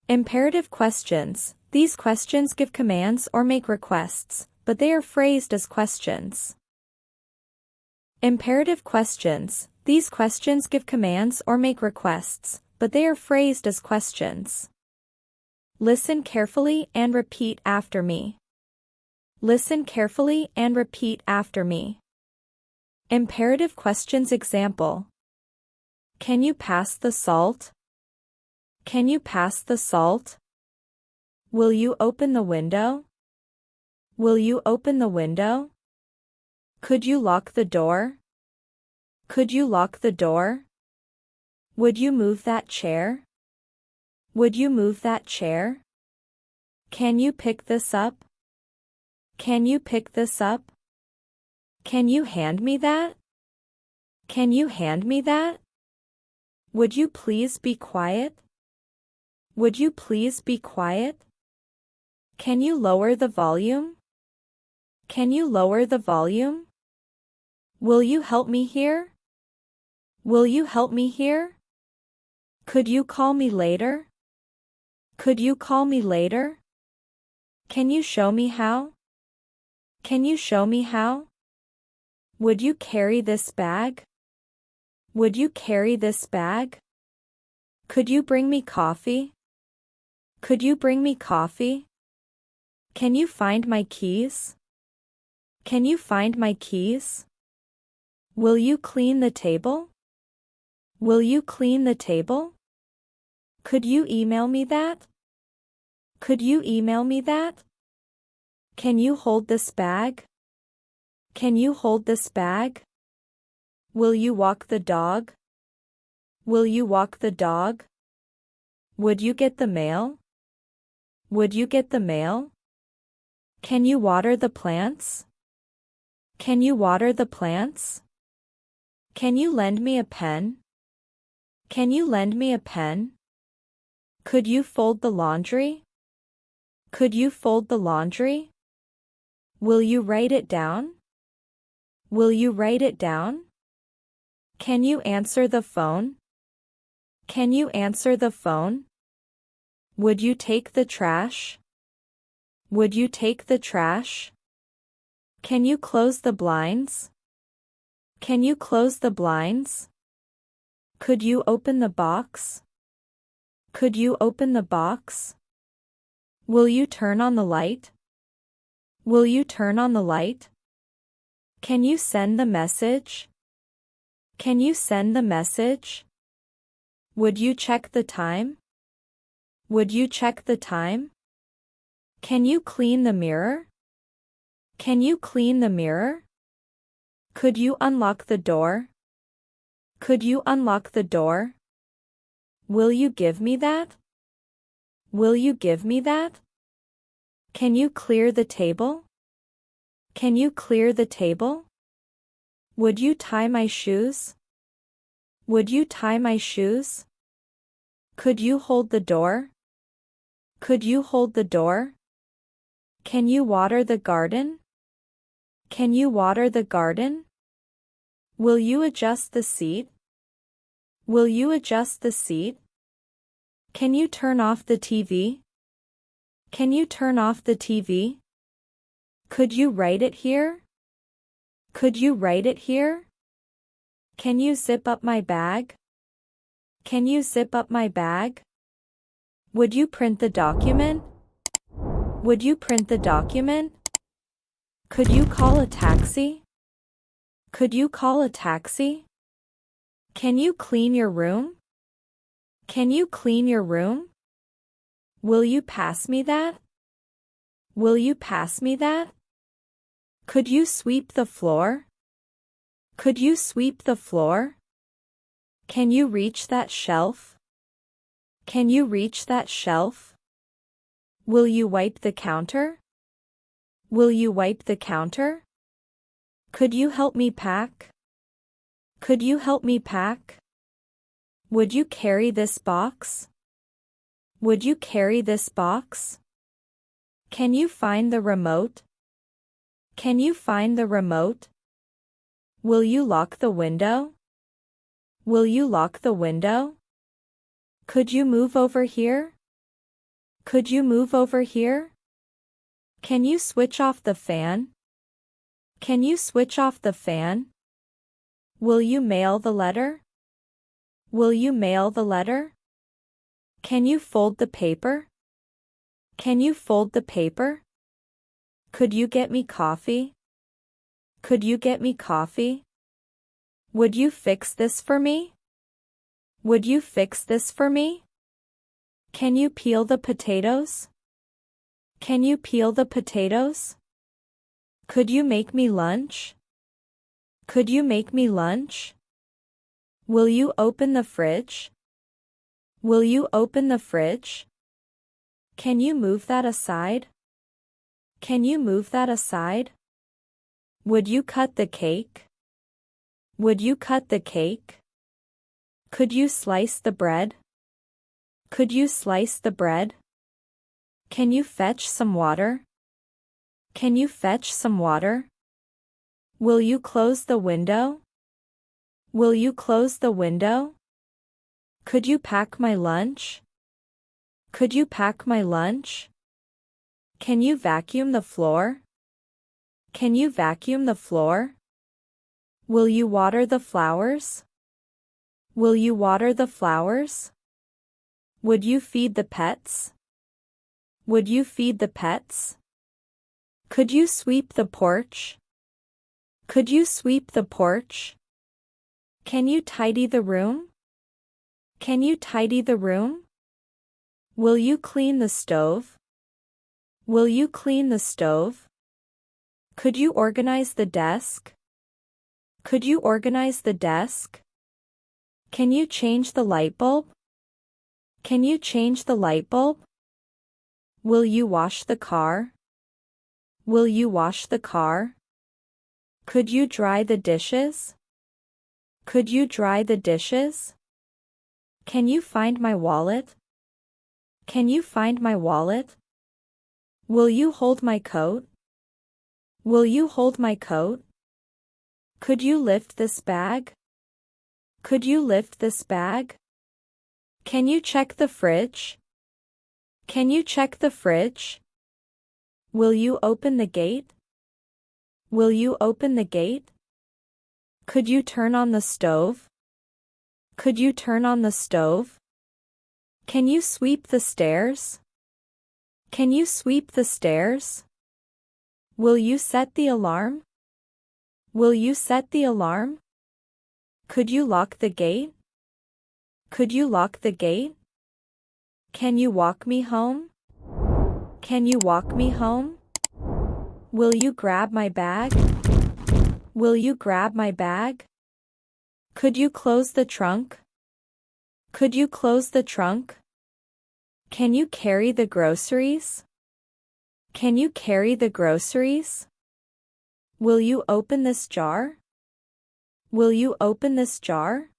Imperative questions. These questions give commands or make requests, but they are phrased as questions. Imperative questions. These questions give commands or make requests, but they are phrased as questions. Listen carefully and repeat after me. Listen carefully and repeat after me. Imperative questions example. Can you pass the salt? Can you pass the salt? Will you open the window? Will you open the window? Could you lock the door? Could you lock the door? Would you move that chair? Would you move that chair? Can you pick this up? Can you pick this up? Can you hand me that? Can you hand me that? Would you please be quiet? Would you please be quiet? Can you lower the volume? Can you lower the volume? Will you help me here? Will you help me here? Could you call me later? Could you call me later? Can you show me how? Can you show me how? Would you carry this bag? Would you carry this bag? Could you bring me coffee? Could you bring me coffee? Can you find my keys? Can you find my keys? Will you clean the table? Will you clean the table? Could you email me that? Could you email me that? Can you hold this bag? Can you hold this bag? Will you walk the dog? Will you walk the dog? Would you get the mail? Would you get the mail? Can you water the plants? Can you water the plants? Can you lend me a pen? Can you lend me a pen? Could you fold the laundry? Could you fold the laundry? Will you write it down? Will you write it down? Can you answer the phone? Can you answer the phone? Would you take the trash? Would you take the trash? Can you close the blinds? Can you close the blinds? Could you open the box? Could you open the box? Will you turn on the light? Will you turn on the light? Can you send the message? Can you send the message? Would you check the time? Would you check the time? Can you clean the mirror? Can you clean the mirror? Could you unlock the door? Could you unlock the door? Will you give me that? Will you give me that? Can you clear the table? Can you clear the table? Would you tie my shoes? Would you tie my shoes? Could you hold the door? Could you hold the door? Can you water the garden? Can you water the garden? Will you adjust the seat? Will you adjust the seat? Can you turn off the TV? Can you turn off the TV? Could you write it here? Could you write it here? Can you zip up my bag? Can you zip up my bag? Would you print the document? Would you print the document? Could you call a taxi? Could you call a taxi? Can you clean your room? Can you clean your room? Will you pass me that? Will you pass me that? Could you sweep the floor? Could you sweep the floor? Can you reach that shelf? Can you reach that shelf? Will you wipe the counter? Will you wipe the counter? Could you help me pack? Could you help me pack? Would you carry this box? Would you carry this box? Can you find the remote? Can you find the remote? Will you lock the window? Will you lock the window? Could you move over here? Could you move over here? Can you switch off the fan? Can you switch off the fan? Will you mail the letter? Will you mail the letter? Can you fold the paper? Can you fold the paper? Could you get me coffee? Could you get me coffee? Would you fix this for me? Would you fix this for me? Can you peel the potatoes? Can you peel the potatoes? Could you make me lunch? Could you make me lunch? Will you open the fridge? Will you open the fridge? Can you move that aside? Can you move that aside? Would you cut the cake? Would you cut the cake? Could you slice the bread? Could you slice the bread? Can you fetch some water? Can you fetch some water? Will you close the window? Will you close the window? Could you pack my lunch? Could you pack my lunch? Can you vacuum the floor? Can you vacuum the floor? Will you water the flowers? Will you water the flowers? Would you feed the pets? Would you feed the pets? Could you sweep the porch? Could you sweep the porch? Can you tidy the room? Can you tidy the room? Will you clean the stove? Will you clean the stove? Could you organize the desk? Could you organize the desk? Can you change the light bulb? Can you change the light bulb? Will you wash the car? Will you wash the car? Could you dry the dishes? Could you dry the dishes? Can you find my wallet? Can you find my wallet? Will you hold my coat? Will you hold my coat? Could you lift this bag? Could you lift this bag? Can you check the fridge? Can you check the fridge? Will you open the gate? Will you open the gate? Could you turn on the stove? Could you turn on the stove? Can you sweep the stairs? Can you sweep the stairs? Will you set the alarm? Will you set the alarm? Could you lock the gate? Could you lock the gate? Can you walk me home? Can you walk me home? Will you grab my bag? Will you grab my bag? Could you close the trunk? Could you close the trunk? Can you carry the groceries? Can you carry the groceries? Will you open this jar? Will you open this jar?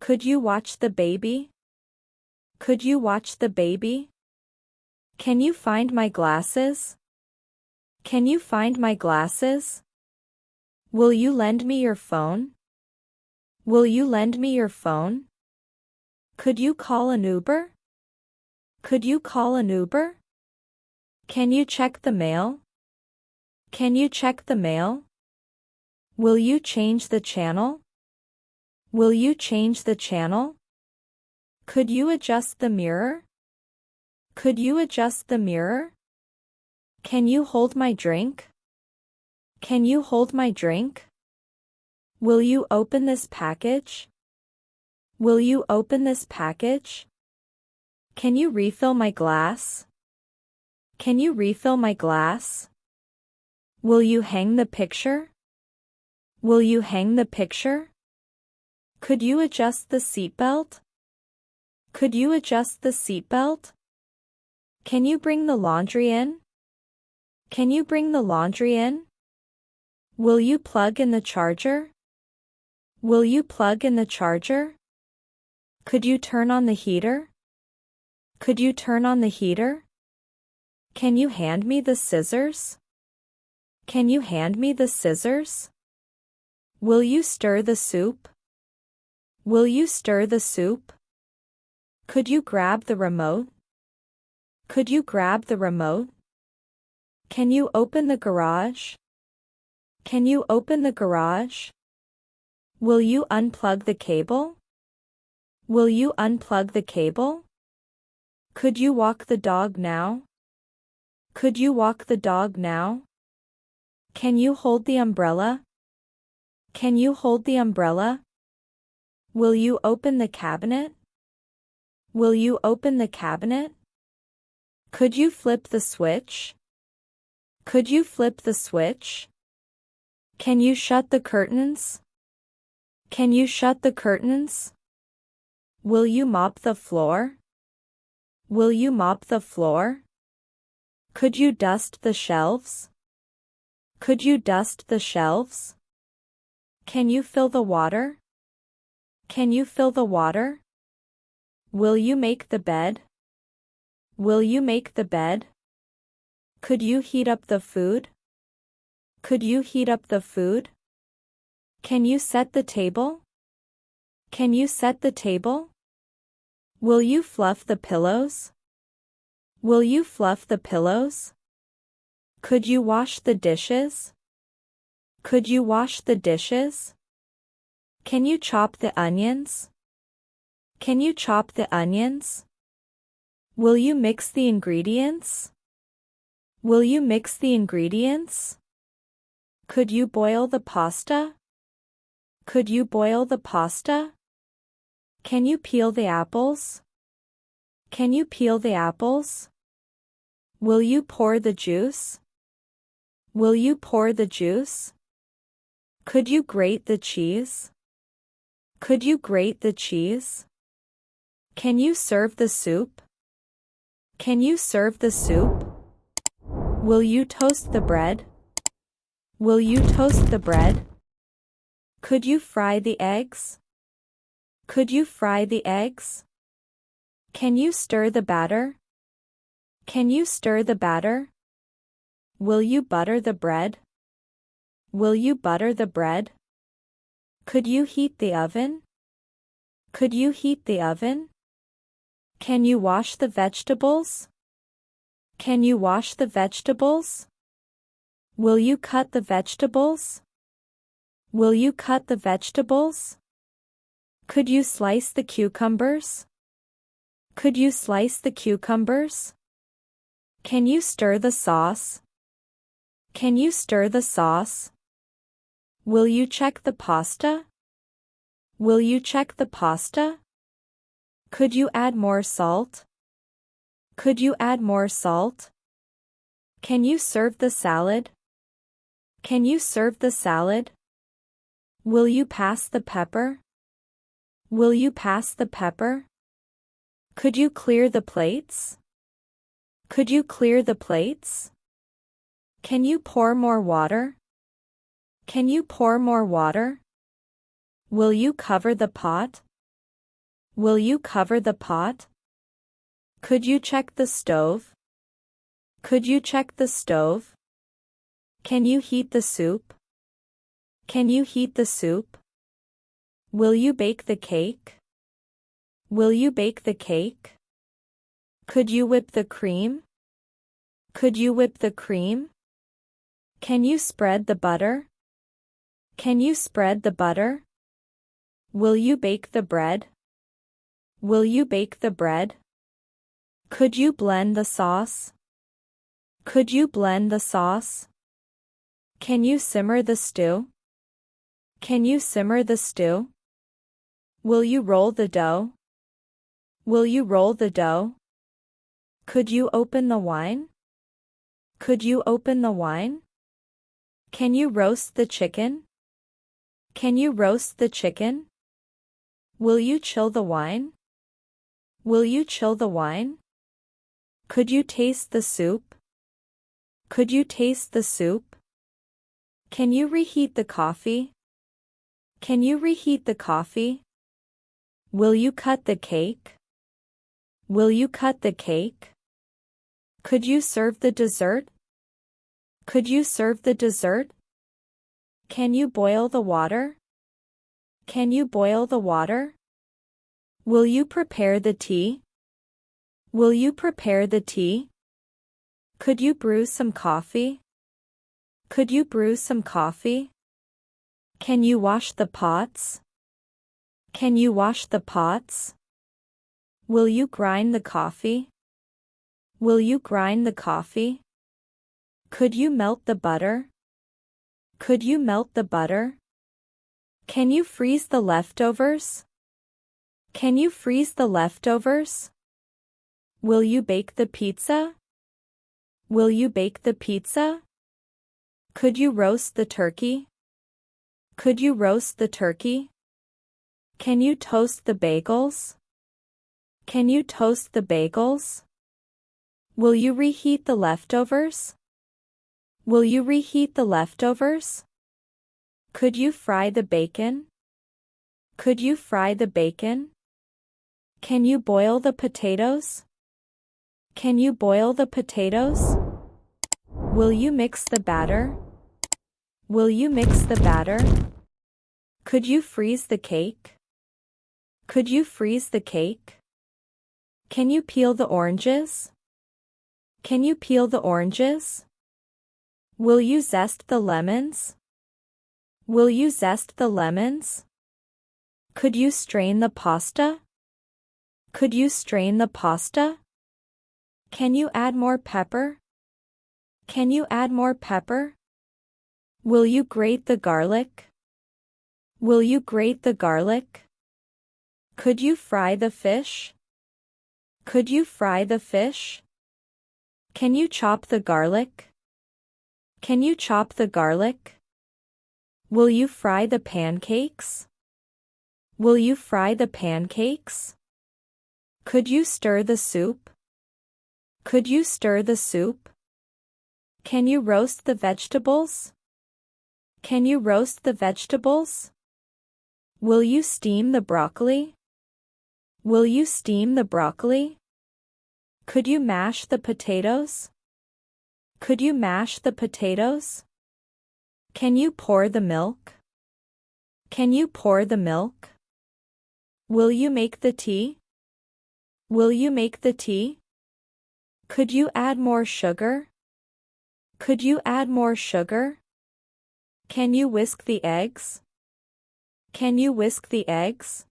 Could you watch the baby? Could you watch the baby? Can you find my glasses? Can you find my glasses? Will you lend me your phone? Will you lend me your phone? Could you call an Uber? Could you call an Uber? Can you check the mail? Can you check the mail? Will you change the channel? Will you change the channel? Could you adjust the mirror? Could you adjust the mirror? Can you hold my drink? Can you hold my drink? Will you open this package? Will you open this package? Can you refill my glass? Can you refill my glass? Will you hang the picture? Will you hang the picture? Could you adjust the seatbelt? Could you adjust the seatbelt? Can you bring the laundry in? Can you bring the laundry in? Will you plug in the charger? Will you plug in the charger? Could you turn on the heater? Could you turn on the heater? Can you hand me the scissors? Can you hand me the scissors? Will you stir the soup? Will you stir the soup? Could you grab the remote? Could you grab the remote? Can you open the garage? Can you open the garage? Will you unplug the cable? Will you unplug the cable? Could you walk the dog now? Could you walk the dog now? Can you hold the umbrella? Can you hold the umbrella? Will you open the cabinet? Will you open the cabinet? Could you flip the switch? Could you flip the switch? Can you shut the curtains? Can you shut the curtains? Will you mop the floor? Will you mop the floor? Could you dust the shelves? Could you dust the shelves? Can you fill the water? Can you fill the water? Will you make the bed? Will you make the bed? Could you heat up the food? Could you heat up the food? Can you set the table? Can you set the table? Will you fluff the pillows? Will you fluff the pillows? Could you wash the dishes? Could you wash the dishes? Can you chop the onions? Can you chop the onions? Will you mix the ingredients? Will you mix the ingredients? Could you boil the pasta? Could you boil the pasta? Can you peel the apples? Can you peel the apples? Will you pour the juice? Will you pour the juice? Could you grate the cheese? Could you grate the cheese? Can you serve the soup? Can you serve the soup? Will you toast the bread? Will you toast the bread? Could you fry the eggs? Could you fry the eggs? Can you stir the batter? Can you stir the batter? Will you butter the bread? Will you butter the bread? Could you heat the oven? Could you heat the oven? Can you wash the vegetables? Can you wash the vegetables? Will you cut the vegetables? Will you cut the vegetables? Could you slice the cucumbers? Could you slice the cucumbers? Can you stir the sauce? Can you stir the sauce? Will you check the pasta? Will you check the pasta? Could you add more salt? Could you add more salt? Can you serve the salad? Can you serve the salad? Will you pass the pepper? Will you pass the pepper? Could you clear the plates? Could you clear the plates? Can you pour more water? Can you pour more water? Will you cover the pot? Will you cover the pot? Could you check the stove? Could you check the stove? Can you heat the soup? Can you heat the soup? Will you bake the cake? Will you bake the cake? Could you whip the cream? Could you whip the cream? Can you spread the butter? Can you spread the butter? Will you bake the bread? Will you bake the bread? Could you blend the sauce? Could you blend the sauce? Can you simmer the stew? Can you simmer the stew? Will you roll the dough? Will you roll the dough? Could you open the wine? Could you open the wine? Can you roast the chicken? Can you roast the chicken? Will you chill the wine? Will you chill the wine? Could you taste the soup? Could you taste the soup? Can you reheat the coffee? Can you reheat the coffee? Will you cut the cake? Will you cut the cake? Could you serve the dessert? Could you serve the dessert? Can you boil the water? Can you boil the water? Will you prepare the tea? Will you prepare the tea? Could you brew some coffee? Could you brew some coffee? Can you wash the pots? Can you wash the pots? Will you grind the coffee? Will you grind the coffee? Could you melt the butter? Could you melt the butter? Can you freeze the leftovers? Can you freeze the leftovers? Will you bake the pizza? Will you bake the pizza? Could you roast the turkey? Could you roast the turkey? Can you toast the bagels? Can you toast the bagels? Will you reheat the leftovers? Will you reheat the leftovers? Could you fry the bacon? Could you fry the bacon? Can you boil the potatoes? Can you boil the potatoes? Will you mix the batter? Will you mix the batter? Could you freeze the cake? Could you freeze the cake? Can you peel the oranges? Can you peel the oranges? Will you zest the lemons? Will you zest the lemons? Could you strain the pasta? Could you strain the pasta? Can you add more pepper? Can you add more pepper? Will you grate the garlic? Will you grate the garlic? Could you fry the fish? Could you fry the fish? Can you chop the garlic? Can you chop the garlic? Will you fry the pancakes? Will you fry the pancakes? Could you stir the soup? Could you stir the soup? Can you roast the vegetables? Can you roast the vegetables? Will you steam the broccoli? Will you steam the broccoli? Could you mash the potatoes? Could you mash the potatoes? Can you pour the milk? Can you pour the milk? Will you make the tea? Will you make the tea? Could you add more sugar? Could you add more sugar? Can you whisk the eggs? Can you whisk the eggs?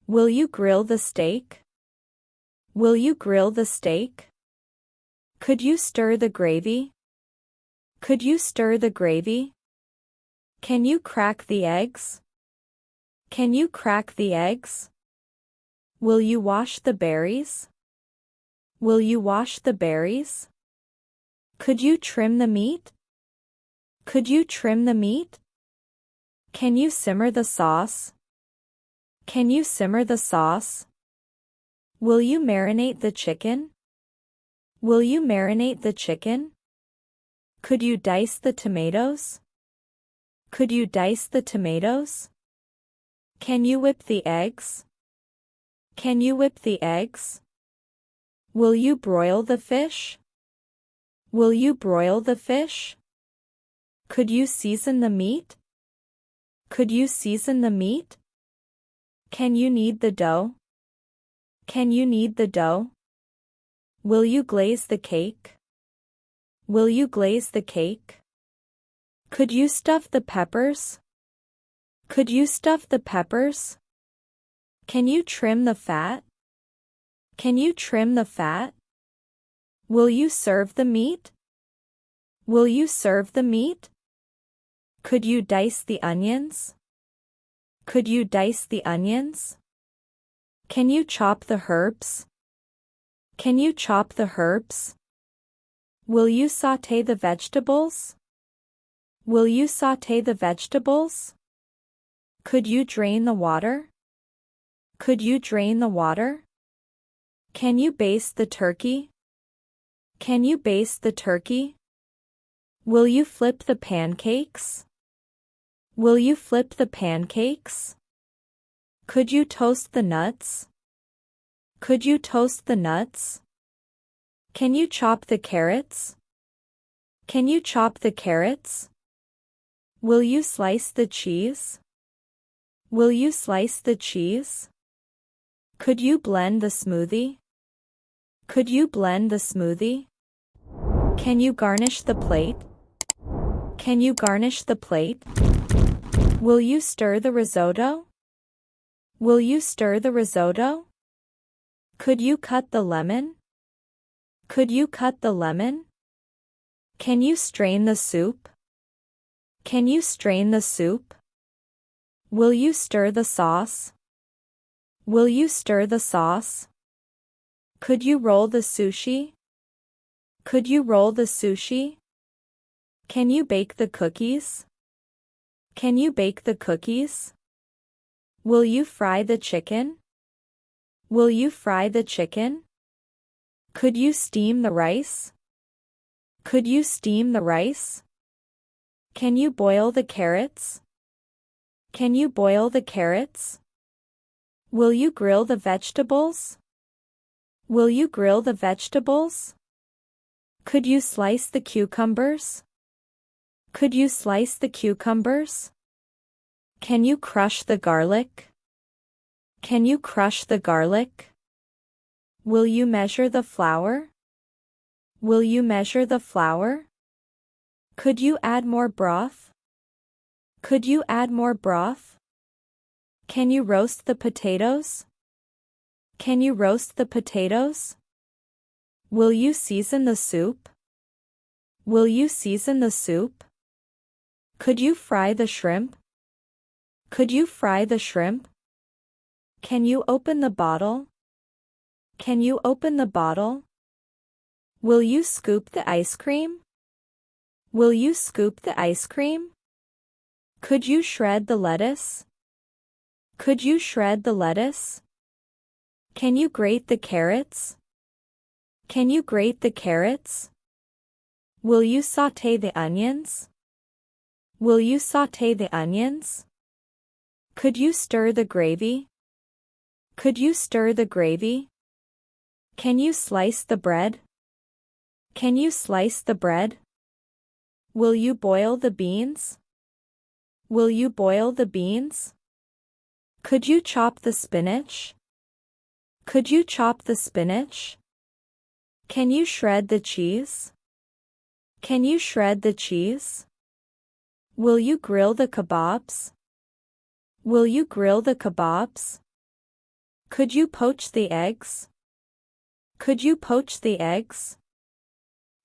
Will you grill the steak? Will you grill the steak? Could you stir the gravy? Could you stir the gravy? Can you crack the eggs? Can you crack the eggs? Will you wash the berries? Will you wash the berries? Could you trim the meat? Could you trim the meat? Can you simmer the sauce? Can you simmer the sauce? Will you marinate the chicken? Will you marinate the chicken? Could you dice the tomatoes? Could you dice the tomatoes? Can you whip the eggs? Can you whip the eggs? Will you broil the fish? Will you broil the fish? Could you season the meat? Could you season the meat? Can you knead the dough? Can you knead the dough? Will you glaze the cake? Will you glaze the cake? Could you stuff the peppers? Could you stuff the peppers? Can you trim the fat? Can you trim the fat? Will you serve the meat? Will you serve the meat? Could you dice the onions? Could you dice the onions? Can you chop the herbs? Can you chop the herbs? Will you sauté the vegetables? Will you sauté the vegetables? Could you drain the water? Could you drain the water? Can you baste the turkey? Can you baste the turkey? Will you flip the pancakes? Will you flip the pancakes? Could you toast the nuts? Could you toast the nuts? Can you chop the carrots? Can you chop the carrots? Will you slice the cheese? Will you slice the cheese? Could you blend the smoothie? Could you blend the smoothie? Can you garnish the plate? Can you garnish the plate? Will you stir the risotto? Will you stir the risotto? Could you cut the lemon? Could you cut the lemon? Can you strain the soup? Can you strain the soup? Will you stir the sauce? Will you stir the sauce? Could you roll the sushi? Could you roll the sushi? Can you bake the cookies? Can you bake the cookies? Will you fry the chicken? Will you fry the chicken? Could you steam the rice? Could you steam the rice? Can you boil the carrots? Can you boil the carrots? Will you grill the vegetables? Will you grill the vegetables? Could you slice the cucumbers? Could you slice the cucumbers? Can you crush the garlic? Can you crush the garlic? Will you measure the flour? Will you measure the flour? Could you add more broth? Could you add more broth? Can you roast the potatoes? Can you roast the potatoes? Will you season the soup? Will you season the soup? Could you fry the shrimp? Could you fry the shrimp? Can you open the bottle? Can you open the bottle? Will you scoop the ice cream? Will you scoop the ice cream? Could you shred the lettuce? Could you shred the lettuce? Can you grate the carrots? Can you grate the carrots? Will you sauté the onions? Will you sauté the onions? Could you stir the gravy? Could you stir the gravy? Can you slice the bread? Can you slice the bread? Will you boil the beans? Will you boil the beans? Could you chop the spinach? Could you chop the spinach? Can you shred the cheese? Can you shred the cheese? Will you grill the kebabs? Will you grill the kebabs? Could you poach the eggs? Could you poach the eggs?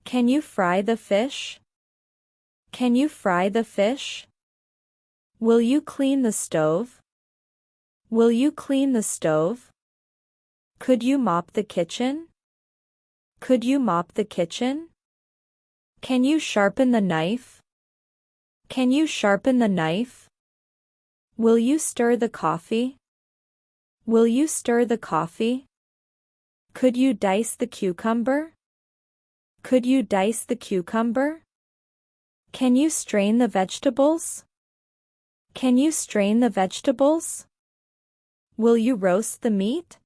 Can you fry the fish? Can you fry the fish? Will you clean the stove? Will you clean the stove? Could you mop the kitchen? Could you mop the kitchen? Can you sharpen the knife? Can you sharpen the knife? Will you stir the coffee? Will you stir the coffee? Could you dice the cucumber? Could you dice the cucumber? Can you strain the vegetables? Can you strain the vegetables? Will you roast the meat?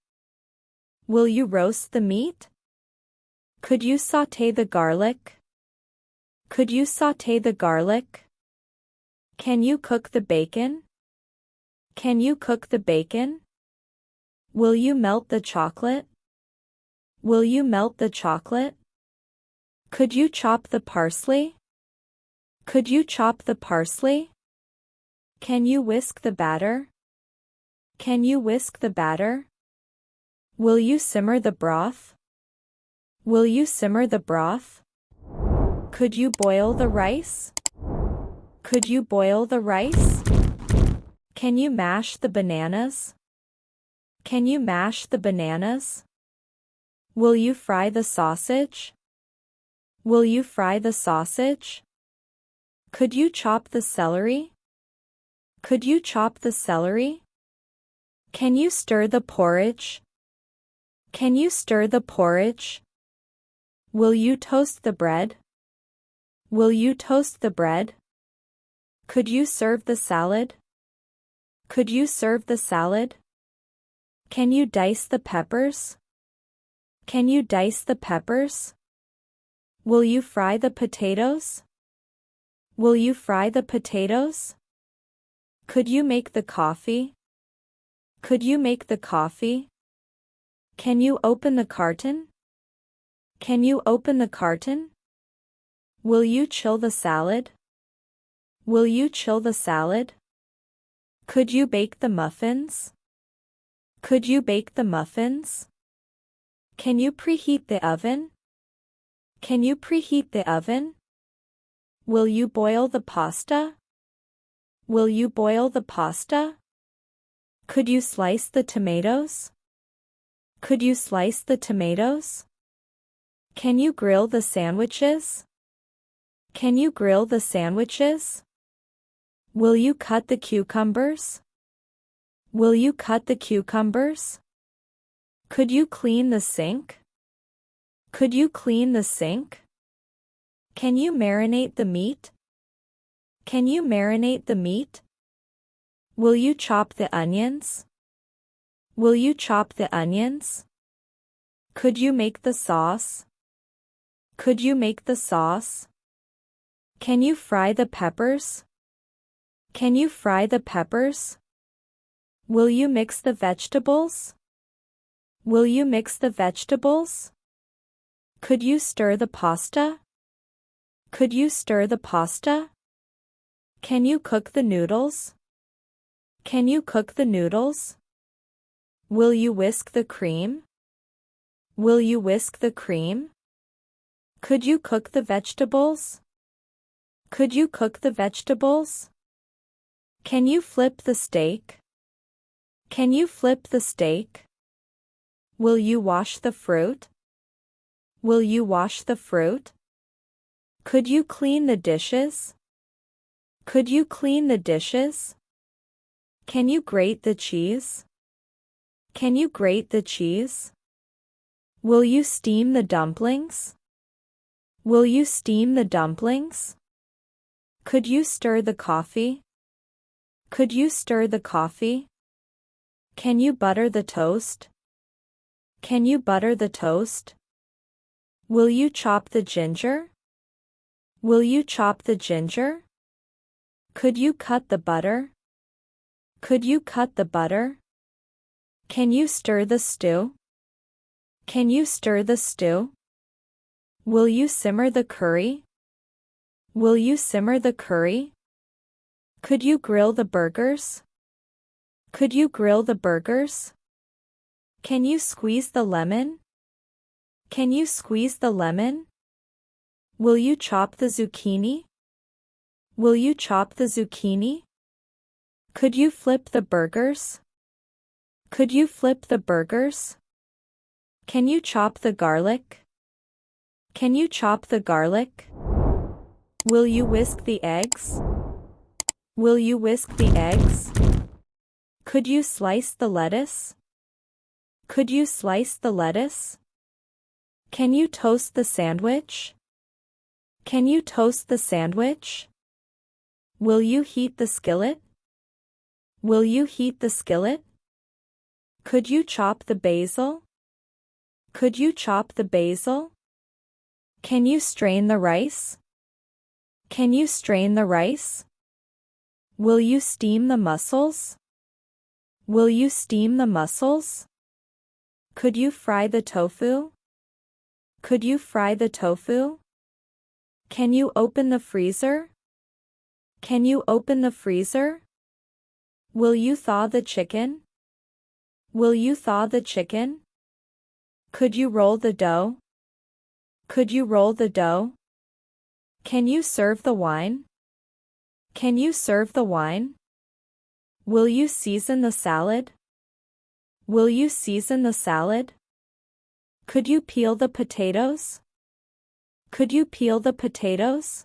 Will you roast the meat? Could you sauté the garlic? Could you sauté the garlic? Can you cook the bacon? Can you cook the bacon? Will you melt the chocolate? Will you melt the chocolate? Could you chop the parsley? Could you chop the parsley? Can you whisk the batter? Can you whisk the batter? Will you simmer the broth? Will you simmer the broth? Could you boil the rice? Could you boil the rice? Can you mash the bananas? Can you mash the bananas? Will you fry the sausage? Will you fry the sausage? Could you chop the celery? Could you chop the celery? Can you stir the porridge? Can you stir the porridge? Will you toast the bread? Will you toast the bread? Could you serve the salad? Could you serve the salad? Can you dice the peppers? Can you dice the peppers? Will you fry the potatoes? Will you fry the potatoes? Could you make the coffee? Could you make the coffee? Can you open the carton? Can you open the carton? Will you chill the salad? Will you chill the salad? Could you bake the muffins? Could you bake the muffins? Can you preheat the oven? Can you preheat the oven? Will you boil the pasta? Will you boil the pasta? Could you slice the tomatoes? Could you slice the tomatoes? Can you grill the sandwiches? Can you grill the sandwiches? Will you cut the cucumbers? Will you cut the cucumbers? Could you clean the sink? Could you clean the sink? Can you marinate the meat? Can you marinate the meat? Will you chop the onions? Will you chop the onions? Could you make the sauce? Could you make the sauce? Can you fry the peppers? Can you fry the peppers? Will you mix the vegetables? Will you mix the vegetables? Could you stir the pasta? Could you stir the pasta? Can you cook the noodles? Can you cook the noodles? Will you whisk the cream? Will you whisk the cream? Could you cook the vegetables? Could you cook the vegetables? Can you flip the steak? Can you flip the steak? Will you wash the fruit? Will you wash the fruit? Could you clean the dishes? Could you clean the dishes? Can you grate the cheese? Can you grate the cheese? Will you steam the dumplings? Will you steam the dumplings? Could you stir the coffee? Could you stir the coffee? Can you butter the toast? Can you butter the toast? Will you chop the ginger? Will you chop the ginger? Could you cut the butter? Could you cut the butter? Can you stir the stew? Can you stir the stew? Will you simmer the curry? Will you simmer the curry? Could you grill the burgers? Could you grill the burgers? Can you squeeze the lemon? Can you squeeze the lemon? Will you chop the zucchini? Will you chop the zucchini? Could you flip the burgers? Could you flip the burgers? Can you chop the garlic? Can you chop the garlic? Will you whisk the eggs? Will you whisk the eggs? Could you slice the lettuce? Could you slice the lettuce? Can you toast the sandwich? Can you toast the sandwich? Will you heat the skillet? Will you heat the skillet? Could you chop the basil? Could you chop the basil? Can you strain the rice? Can you strain the rice? Will you steam the mussels? Will you steam the mussels? Could you fry the tofu? Could you fry the tofu? Can you open the freezer? Can you open the freezer? Will you thaw the chicken? Will you thaw the chicken? Could you roll the dough? Could you roll the dough? Can you serve the wine? Can you serve the wine? Will you season the salad? Will you season the salad? Could you peel the potatoes? Could you peel the potatoes?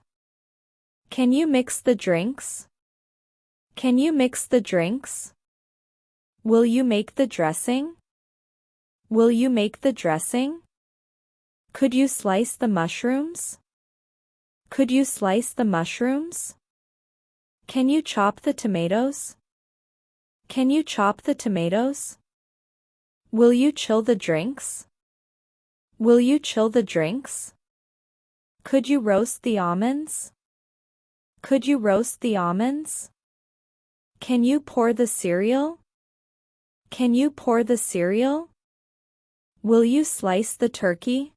Can you mix the drinks? Can you mix the drinks? Will you make the dressing? Will you make the dressing? Could you slice the mushrooms? Could you slice the mushrooms? Can you chop the tomatoes? Can you chop the tomatoes? Will you chill the drinks? Will you chill the drinks? Could you roast the almonds? Could you roast the almonds? Can you pour the cereal? Can you pour the cereal? Will you slice the turkey?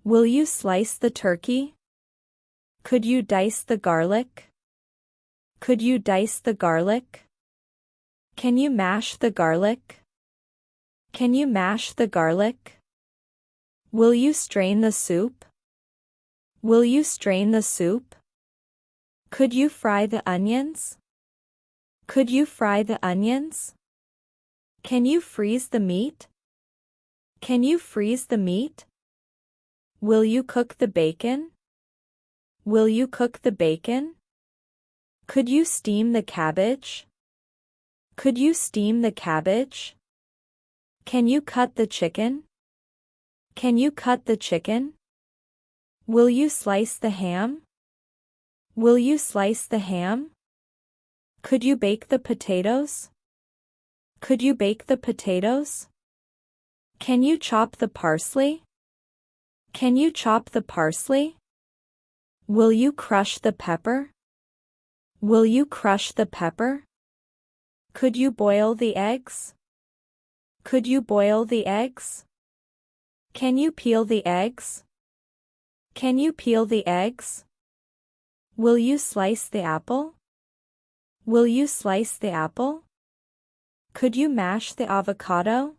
Will you slice the turkey? Could you dice the garlic? Could you dice the garlic? Can you mash the garlic? Can you mash the garlic? Will you strain the soup? Will you strain the soup? Could you fry the onions? Could you fry the onions? Can you freeze the meat? Can you freeze the meat? Will you cook the bacon? Will you cook the bacon? Could you steam the cabbage? Could you steam the cabbage? Can you cut the chicken? Can you cut the chicken? Will you slice the ham? Will you slice the ham? Could you bake the potatoes? Could you bake the potatoes? Can you chop the parsley? Can you chop the parsley? Will you crush the pepper? Will you crush the pepper? Could you boil the eggs? Could you boil the eggs? Can you peel the eggs? Can you peel the eggs? Will you slice the apple? Will you slice the apple? Could you mash the avocado?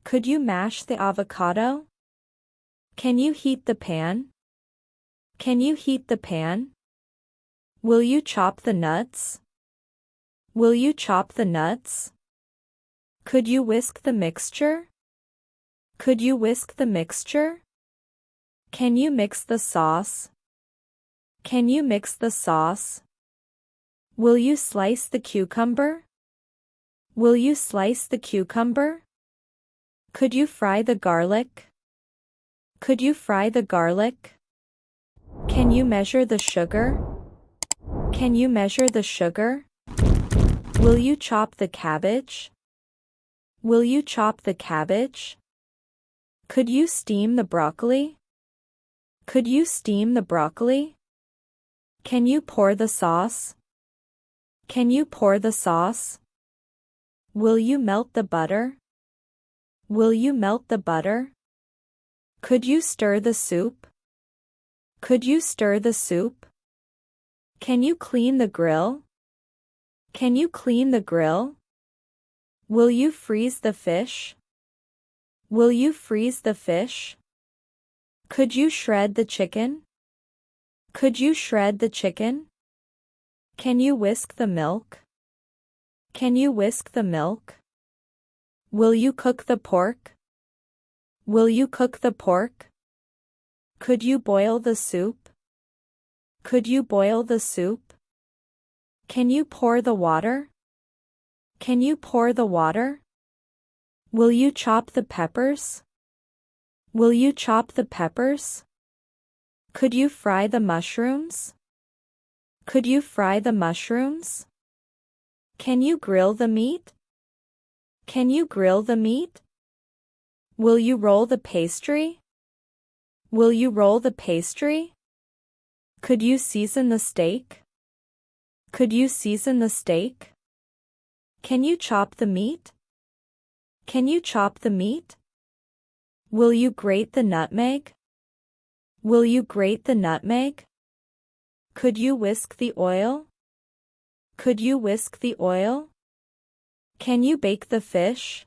Could you mash the avocado? Can you heat the pan? Can you heat the pan? Will you chop the nuts? Will you chop the nuts? Could you whisk the mixture? Could you whisk the mixture? Can you mix the sauce? Can you mix the sauce? Will you slice the cucumber? Will you slice the cucumber? Could you fry the garlic? Could you fry the garlic? Can you measure the sugar? Can you measure the sugar? Will you chop the cabbage? Will you chop the cabbage? Could you steam the broccoli? Could you steam the broccoli? Can you pour the sauce? Can you pour the sauce? Will you melt the butter? Will you melt the butter? Could you stir the soup? Could you stir the soup? Can you clean the grill? Can you clean the grill? Will you freeze the fish? Will you freeze the fish? Could you shred the chicken? Could you shred the chicken? Can you whisk the milk? Can you whisk the milk? Will you cook the pork? Will you cook the pork? Could you boil the soup? Could you boil the soup? Can you pour the water? Can you pour the water? Will you chop the peppers? Will you chop the peppers? Could you fry the mushrooms? Could you fry the mushrooms? Can you grill the meat? Can you grill the meat? Will you roll the pastry? Will you roll the pastry? Could you season the steak? Could you season the steak? Can you chop the meat? Can you chop the meat? Will you grate the nutmeg? Will you grate the nutmeg? Could you whisk the oil? Could you whisk the oil? Can you bake the fish?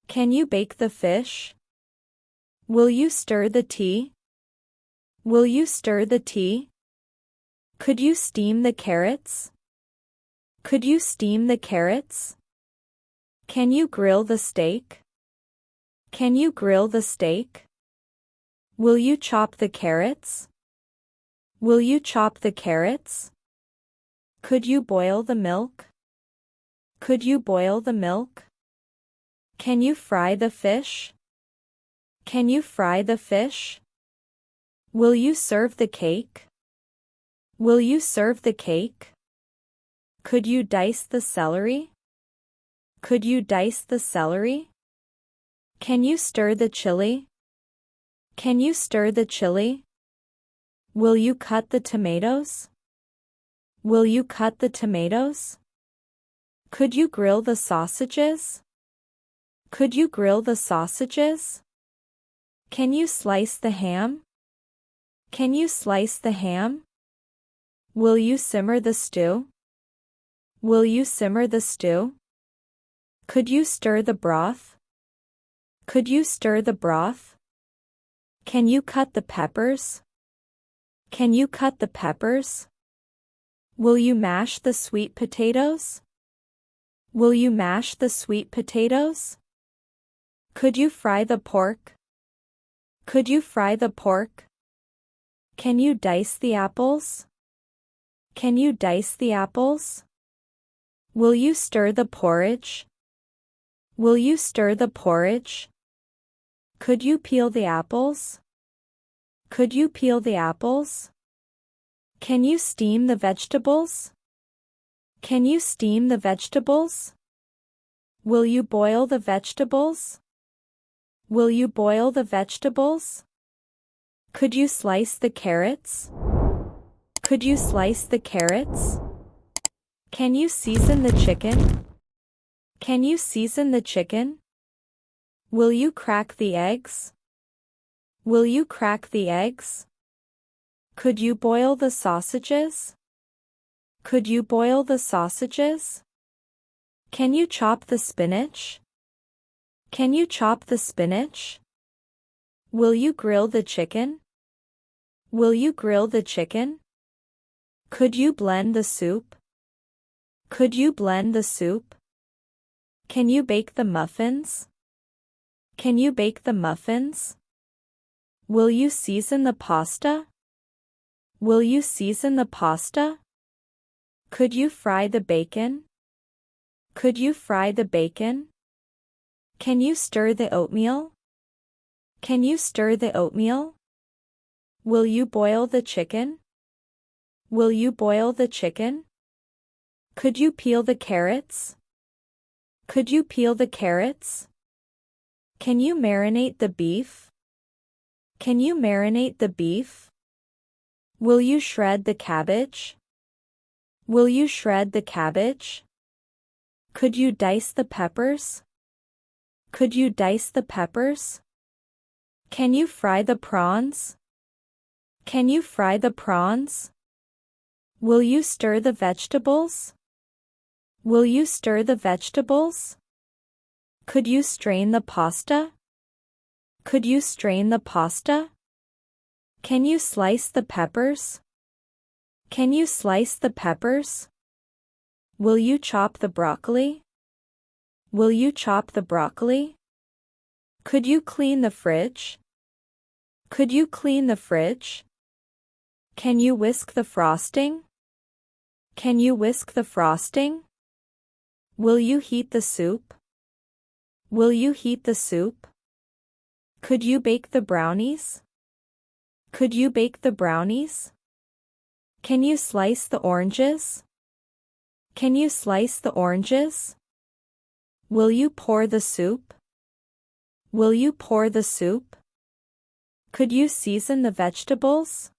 Can you bake the fish? Will you stir the tea? Will you stir the tea? Could you steam the carrots? Could you steam the carrots? Can you grill the steak? Can you grill the steak? Will you chop the carrots? Will you chop the carrots? Could you boil the milk? Could you boil the milk? Can you fry the fish? Can you fry the fish? Will you serve the cake? Will you serve the cake? Could you dice the celery? Could you dice the celery? Can you stir the chili? Can you stir the chili? Will you cut the tomatoes? Will you cut the tomatoes? Could you grill the sausages? Could you grill the sausages? Can you slice the ham? Can you slice the ham? Will you simmer the stew? Will you simmer the stew? Could you stir the broth? Could you stir the broth? Can you cut the peppers? Can you cut the peppers? Will you mash the sweet potatoes? Will you mash the sweet potatoes? Could you fry the pork? Could you fry the pork? Can you dice the apples? Can you dice the apples? Will you stir the porridge? Will you stir the porridge? Could you peel the apples? Could you peel the apples? Can you steam the vegetables? Can you steam the vegetables? Will you boil the vegetables? Will you boil the vegetables? Could you slice the carrots? Could you slice the carrots? Can you season the chicken? Can you season the chicken? Will you crack the eggs? Will you crack the eggs? Could you boil the sausages? Could you boil the sausages? Can you chop the spinach? Can you chop the spinach? Will you grill the chicken? Will you grill the chicken? Could you blend the soup? Could you blend the soup? Can you bake the muffins? Can you bake the muffins? Will you season the pasta? Will you season the pasta? Could you fry the bacon? Could you fry the bacon? Can you stir the oatmeal? Can you stir the oatmeal? Will you boil the chicken? Will you boil the chicken? Could you peel the carrots? Could you peel the carrots? Can you marinate the beef? Can you marinate the beef? Will you shred the cabbage? Will you shred the cabbage? Could you dice the peppers? Could you dice the peppers? Can you fry the prawns? Can you fry the prawns? Will you stir the vegetables? Will you stir the vegetables? Could you strain the pasta? Could you strain the pasta? Can you slice the peppers? Can you slice the peppers? Will you chop the broccoli? Will you chop the broccoli? Could you clean the fridge? Could you clean the fridge? Can you whisk the frosting? Can you whisk the frosting? Will you heat the soup? Will you heat the soup? Could you bake the brownies? Could you bake the brownies? Can you slice the oranges? Can you slice the oranges? Will you pour the soup? Will you pour the soup? Could you season the vegetables?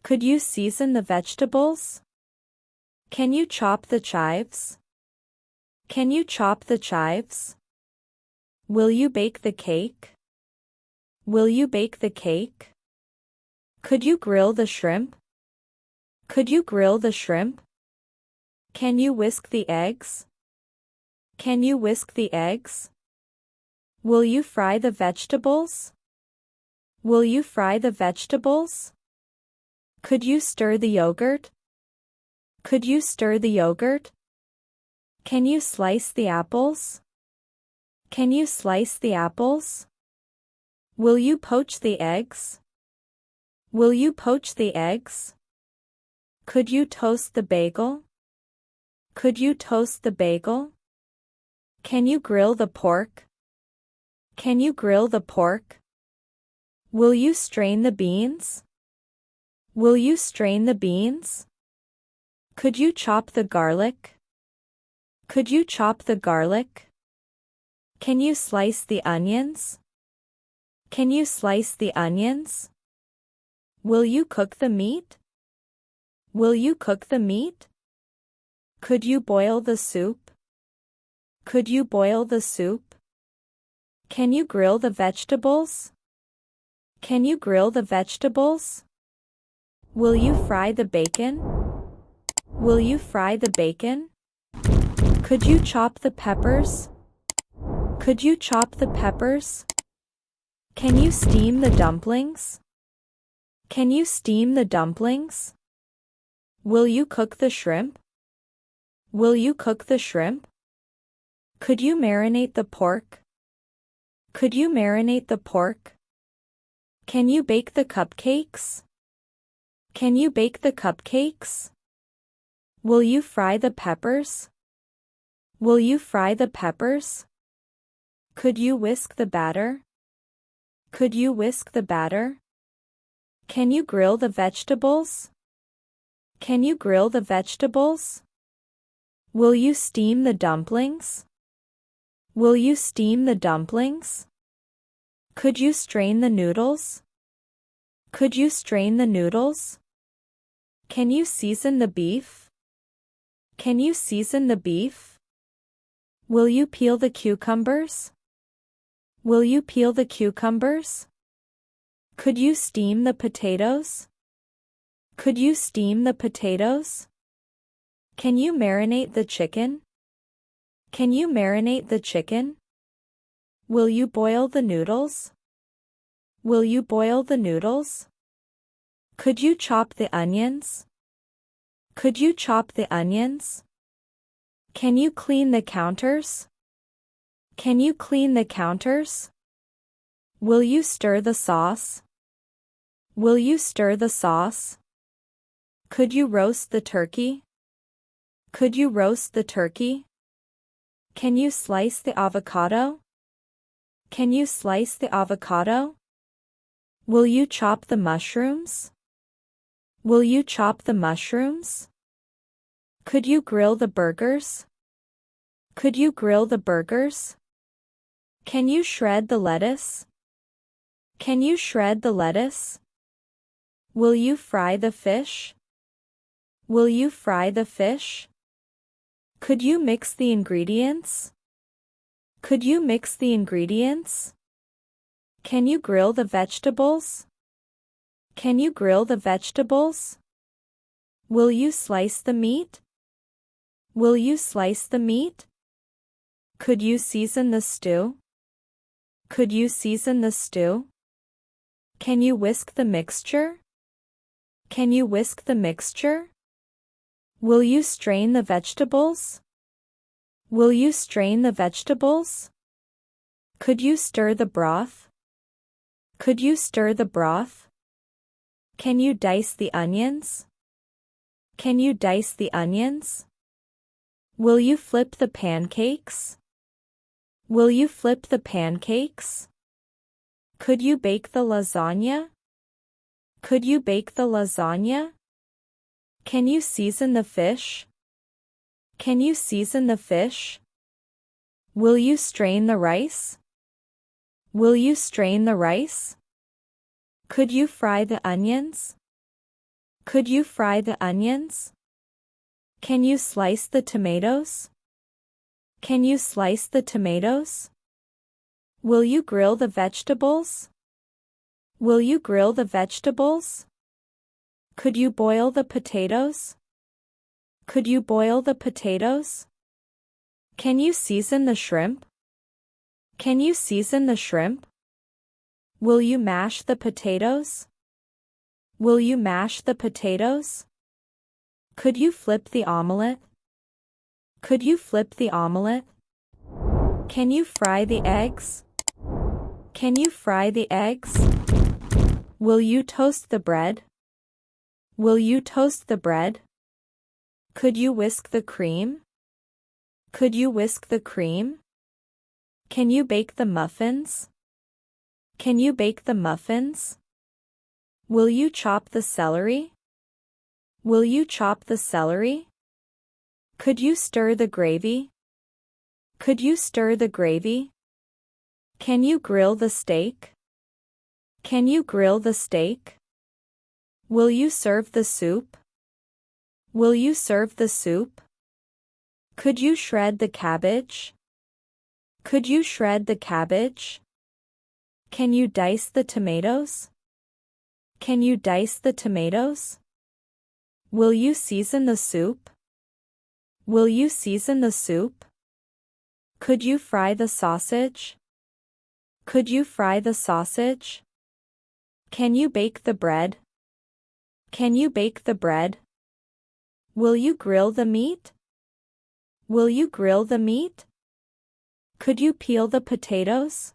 Could you season the vegetables? Can you chop the chives? Can you chop the chives? Will you bake the cake? Will you bake the cake? Could you grill the shrimp? Could you grill the shrimp? Can you whisk the eggs? Can you whisk the eggs? Will you fry the vegetables? Will you fry the vegetables? Could you stir the yogurt? Could you stir the yogurt? Can you slice the apples? Can you slice the apples? Will you poach the eggs? Will you poach the eggs? Could you toast the bagel? Could you toast the bagel? Can you grill the pork? Can you grill the pork? Will you strain the beans? Will you strain the beans? Could you chop the garlic? Could you chop the garlic? Can you slice the onions? Can you slice the onions? Will you cook the meat? Will you cook the meat? Could you boil the soup? Could you boil the soup? Can you grill the vegetables? Can you grill the vegetables? Will you fry the bacon? Will you fry the bacon? Could you chop the peppers? Could you chop the peppers? Can you steam the dumplings? Can you steam the dumplings? Will you cook the shrimp? Will you cook the shrimp? Could you marinate the pork? Could you marinate the pork? Can you bake the cupcakes? Can you bake the cupcakes? Will you fry the peppers? Will you fry the peppers? Could you whisk the batter? Could you whisk the batter? Can you grill the vegetables? Can you grill the vegetables? Will you steam the dumplings? Will you steam the dumplings? Could you strain the noodles? Could you strain the noodles? Can you season the beef? Can you season the beef? Will you peel the cucumbers? Will you peel the cucumbers? Could you steam the potatoes? Could you steam the potatoes? Can you marinate the chicken? Can you marinate the chicken? Will you boil the noodles? Will you boil the noodles? Could you chop the onions? Could you chop the onions? Can you clean the counters? Can you clean the counters? Will you stir the sauce? Will you stir the sauce? Could you roast the turkey? Could you roast the turkey? Can you slice the avocado? Can you slice the avocado? Will you chop the mushrooms? Will you chop the mushrooms? Could you grill the burgers? Could you grill the burgers? Can you shred the lettuce? Can you shred the lettuce? Will you fry the fish? Will you fry the fish? Could you mix the ingredients? Could you mix the ingredients? Can you grill the vegetables? Can you grill the vegetables? Will you slice the meat? Will you slice the meat? Could you season the stew? Could you season the stew? Can you whisk the mixture? Can you whisk the mixture? Will you strain the vegetables? Will you strain the vegetables? Could you stir the broth? Could you stir the broth? Can you dice the onions? Can you dice the onions? Will you flip the pancakes? Will you flip the pancakes? Could you bake the lasagna? Could you bake the lasagna? Can you season the fish? Can you season the fish? Will you strain the rice? Will you strain the rice? Could you fry the onions? Could you fry the onions? Can you slice the tomatoes? Can you slice the tomatoes? Will you grill the vegetables? Will you grill the vegetables? Could you boil the potatoes? Could you boil the potatoes? Can you season the shrimp? Can you season the shrimp? Will you mash the potatoes? Will you mash the potatoes? Could you flip the omelette? Could you flip the omelette? Can you fry the eggs? Can you fry the eggs? Will you toast the bread? Will you toast the bread? Could you whisk the cream? Could you whisk the cream? Can you bake the muffins? Can you bake the muffins? Will you chop the celery? Will you chop the celery? Could you stir the gravy? Could you stir the gravy? Can you grill the steak? Can you grill the steak? Will you serve the soup? Will you serve the soup? Could you shred the cabbage? Could you shred the cabbage? Can you dice the tomatoes? Can you dice the tomatoes? Will you season the soup? Will you season the soup? Could you fry the sausage? Could you fry the sausage? Can you bake the bread? Can you bake the bread? Will you grill the meat? Will you grill the meat? Could you peel the potatoes?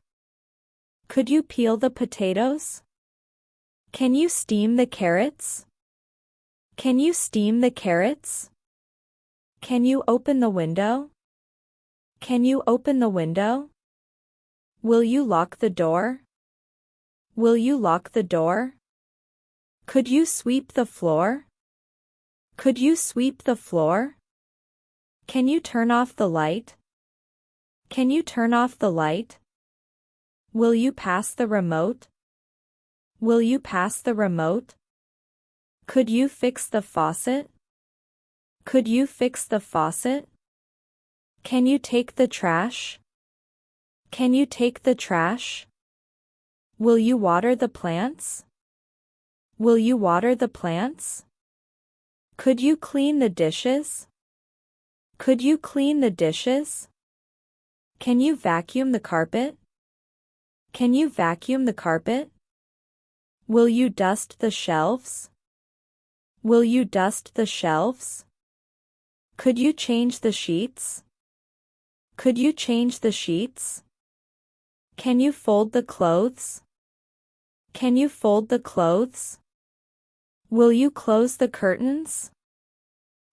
Could you peel the potatoes? Can you steam the carrots? Can you steam the carrots? Can you open the window? Can you open the window? Will you lock the door? Will you lock the door? Could you sweep the floor? Could you sweep the floor? Can you turn off the light? Can you turn off the light? Will you pass the remote? Will you pass the remote? Could you fix the faucet? Could you fix the faucet? Can you take the trash? Can you take the trash? Will you water the plants? Will you water the plants? Could you clean the dishes? Could you clean the dishes? Can you vacuum the carpet? Can you vacuum the carpet? Will you dust the shelves? Will you dust the shelves? Could you change the sheets? Could you change the sheets? Can you fold the clothes? Can you fold the clothes? Will you close the curtains?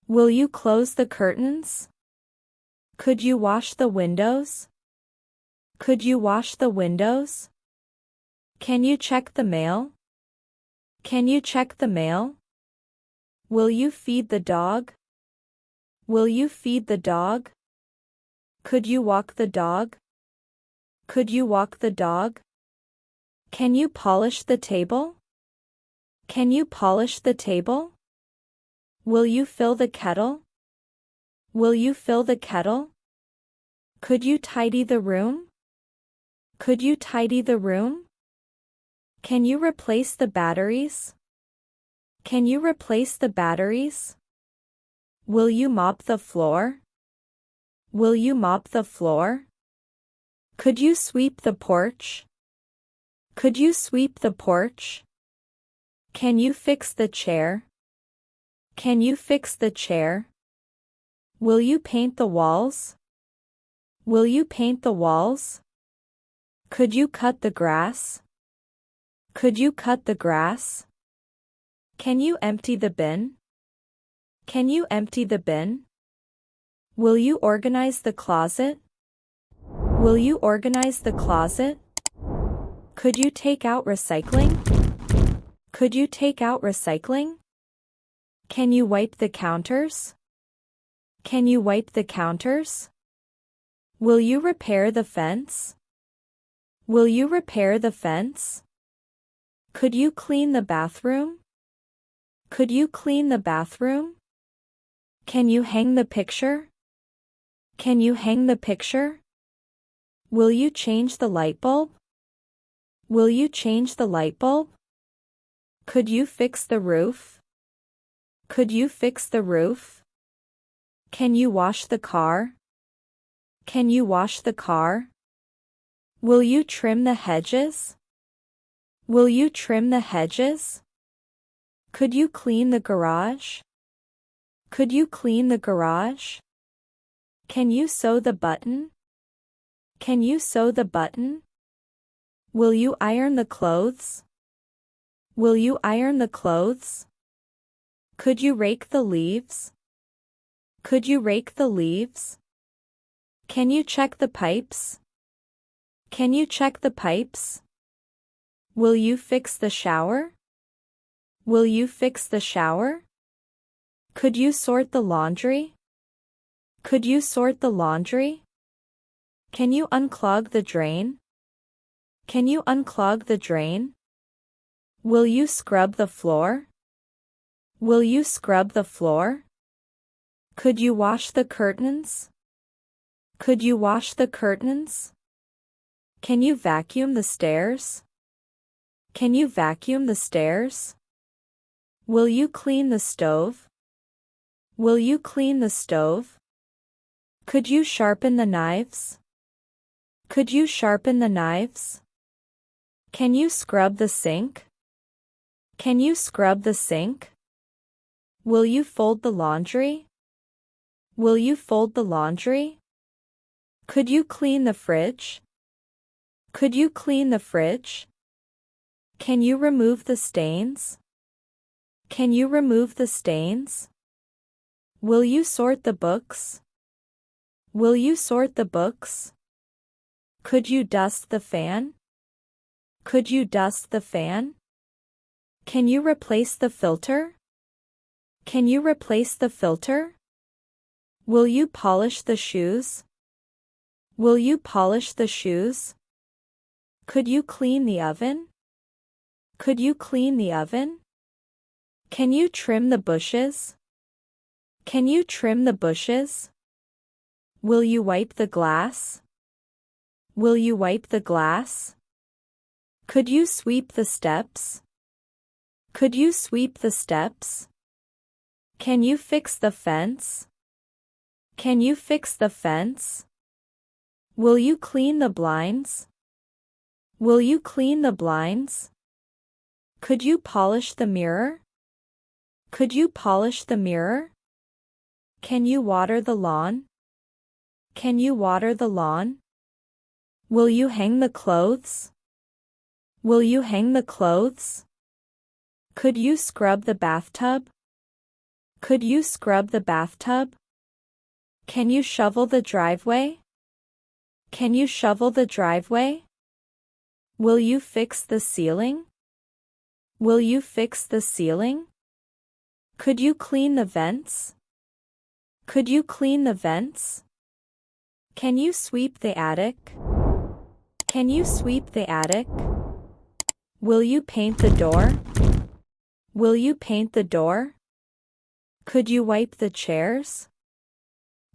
Will you close the curtains? Could you wash the windows? Could you wash the windows? Can you check the mail? Can you check the mail? Will you feed the dog? Will you feed the dog? Could you walk the dog? Could you walk the dog? Can you polish the table? Can you polish the table? Will you fill the kettle? Will you fill the kettle? Could you tidy the room? Could you tidy the room? Can you replace the batteries? Can you replace the batteries? Will you mop the floor? Will you mop the floor? Could you sweep the porch? Could you sweep the porch? Can you fix the chair? Can you fix the chair? Will you paint the walls? Will you paint the walls? Could you cut the grass? Could you cut the grass? Can you empty the bin? Can you empty the bin? Will you organize the closet? Will you organize the closet? Could you take out recycling? Could you take out recycling? Can you wipe the counters? Can you wipe the counters? Will you repair the fence? Will you repair the fence? Could you clean the bathroom? Could you clean the bathroom? Can you hang the picture? Can you hang the picture? Will you change the light bulb? Will you change the light bulb? Could you fix the roof? Could you fix the roof? Can you wash the car? Can you wash the car? Will you trim the hedges? Will you trim the hedges? Could you clean the garage? Could you clean the garage? Can you sew the button? Can you sew the button? Will you iron the clothes? Will you iron the clothes? Could you rake the leaves? Could you rake the leaves? Can you check the pipes? Can you check the pipes? Will you fix the shower? Will you fix the shower? Could you sort the laundry? Could you sort the laundry? Can you unclog the drain? Can you unclog the drain? Will you scrub the floor? Will you scrub the floor? Could you wash the curtains? Could you wash the curtains? Can you vacuum the stairs? Can you vacuum the stairs? Will you clean the stove? Will you clean the stove? Could you sharpen the knives? Could you sharpen the knives? Can you scrub the sink? Can you scrub the sink? Will you fold the laundry? Will you fold the laundry? Could you clean the fridge? Could you clean the fridge? Can you remove the stains? Can you remove the stains? Will you sort the books? Will you sort the books? Could you dust the fan? Could you dust the fan? Can you replace the filter? Can you replace the filter? Will you polish the shoes? Will you polish the shoes? Could you clean the oven? Could you clean the oven? Can you trim the bushes? Can you trim the bushes? Will you wipe the glass? Will you wipe the glass? Could you sweep the steps? Could you sweep the steps? Can you fix the fence? Can you fix the fence? Will you clean the blinds? Will you clean the blinds? Could you polish the mirror? Could you polish the mirror? Can you water the lawn? Can you water the lawn? Will you hang the clothes? Will you hang the clothes? Could you scrub the bathtub? Could you scrub the bathtub? Can you shovel the driveway? Can you shovel the driveway? Will you fix the ceiling? Will you fix the ceiling? Could you clean the vents? Could you clean the vents? Can you sweep the attic? Can you sweep the attic? Will you paint the door? Will you paint the door? Could you wipe the chairs?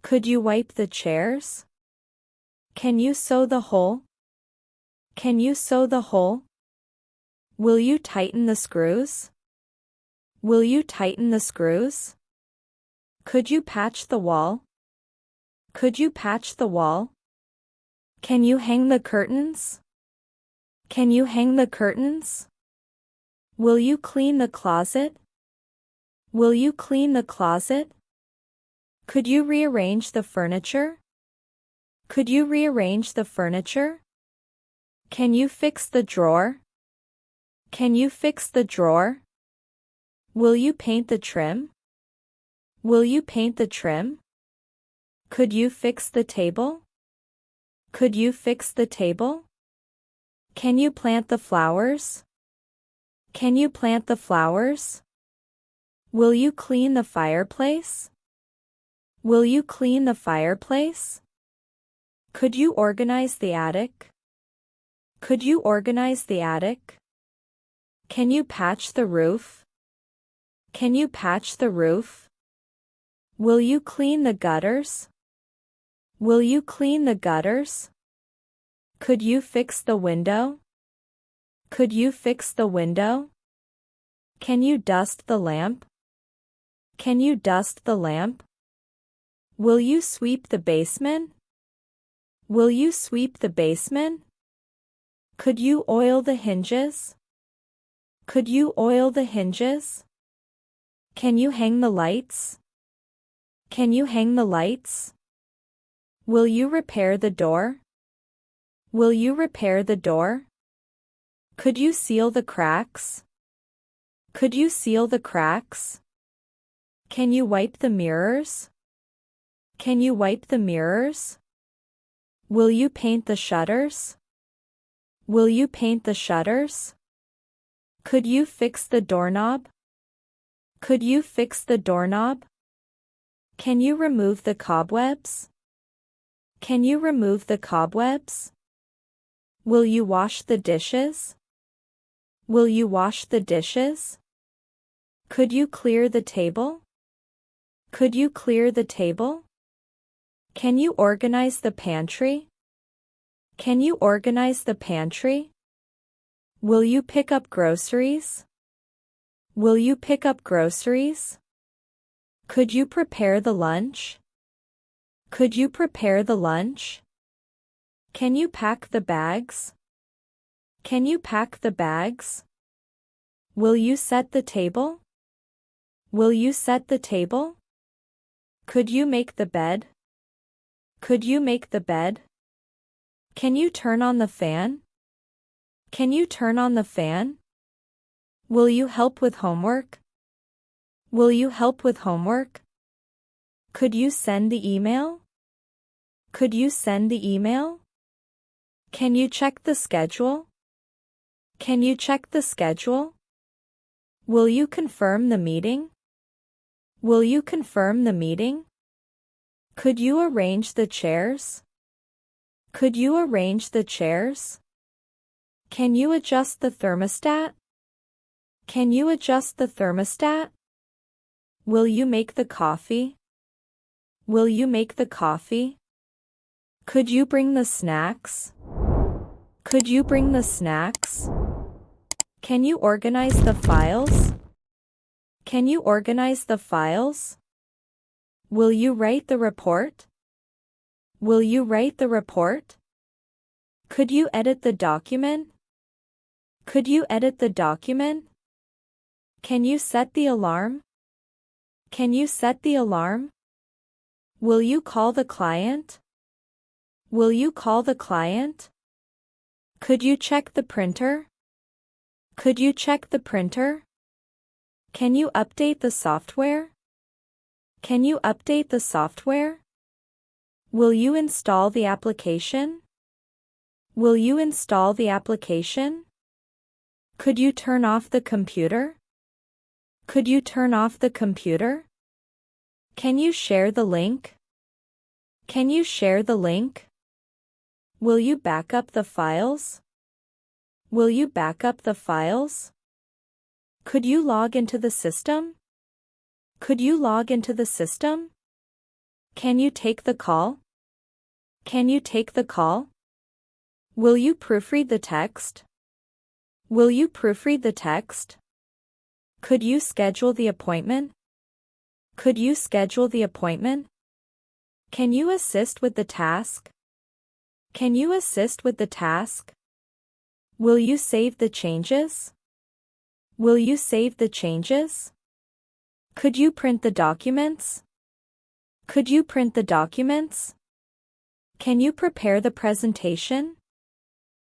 Could you wipe the chairs? Can you sew the hole? Can you sew the hole? Will you tighten the screws? Will you tighten the screws? Could you patch the wall? Could you patch the wall? Can you hang the curtains? Can you hang the curtains? Will you clean the closet? Will you clean the closet? Could you rearrange the furniture? Could you rearrange the furniture? Can you fix the drawer? Can you fix the drawer? Will you paint the trim? Will you paint the trim? Could you fix the table? Could you fix the table? Can you plant the flowers? Can you plant the flowers? Will you clean the fireplace? Will you clean the fireplace? Could you organize the attic? Could you organize the attic? Can you patch the roof? Can you patch the roof? Will you clean the gutters? Will you clean the gutters? Could you fix the window? Could you fix the window? Can you dust the lamp? Can you dust the lamp? Will you sweep the basement? Will you sweep the basement? Could you oil the hinges? Could you oil the hinges? Can you hang the lights? Can you hang the lights? Will you repair the door? Will you repair the door? Could you seal the cracks? Could you seal the cracks? Can you wipe the mirrors? Can you wipe the mirrors? Will you paint the shutters? Will you paint the shutters? Could you fix the doorknob? Could you fix the doorknob? Can you remove the cobwebs? Can you remove the cobwebs? Will you wash the dishes? Will you wash the dishes? Could you clear the table? Could you clear the table? Can you organize the pantry? Can you organize the pantry? Will you pick up groceries? Will you pick up groceries? Could you prepare the lunch? Could you prepare the lunch? Can you pack the bags? Can you pack the bags? Will you set the table? Will you set the table? Could you make the bed? Could you make the bed? Can you turn on the fan? Can you turn on the fan? Will you help with homework? Will you help with homework? Could you send the email? Could you send the email? Can you check the schedule? Can you check the schedule? Will you confirm the meeting? Will you confirm the meeting? Could you arrange the chairs? Could you arrange the chairs? Can you adjust the thermostat? Can you adjust the thermostat? Will you make the coffee? Will you make the coffee? Could you bring the snacks? Could you bring the snacks? Can you organize the files? Can you organize the files? Will you write the report? Will you write the report? Could you edit the document? Could you edit the document? Can you set the alarm? Can you set the alarm? Will you call the client? Will you call the client? Could you check the printer? Could you check the printer? Can you update the software? Can you update the software? Will you install the application? Will you install the application? Could you turn off the computer? Could you turn off the computer? Can you share the link? Can you share the link? Will you back up the files? Will you back up the files? Could you log into the system? Could you log into the system? Can you take the call? Can you take the call? Will you proofread the text? Will you proofread the text? Could you schedule the appointment? Could you schedule the appointment? Can you assist with the task? Can you assist with the task? Will you save the changes? Will you save the changes? Could you print the documents? Could you print the documents? Can you prepare the presentation?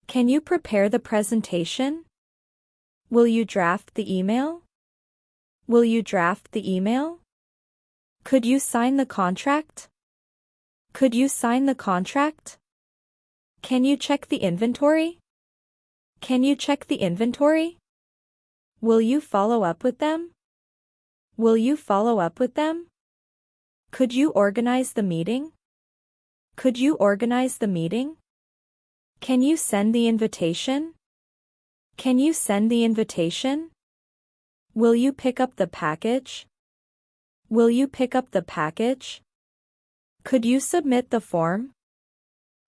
Can you prepare the presentation? Will you draft the email? Will you draft the email? Could you sign the contract? Could you sign the contract? Can you check the inventory? Can you check the inventory? Will you follow up with them? Will you follow up with them? Could you organize the meeting? Could you organize the meeting? Can you send the invitation? Can you send the invitation? Will you pick up the package? Will you pick up the package? Could you submit the form?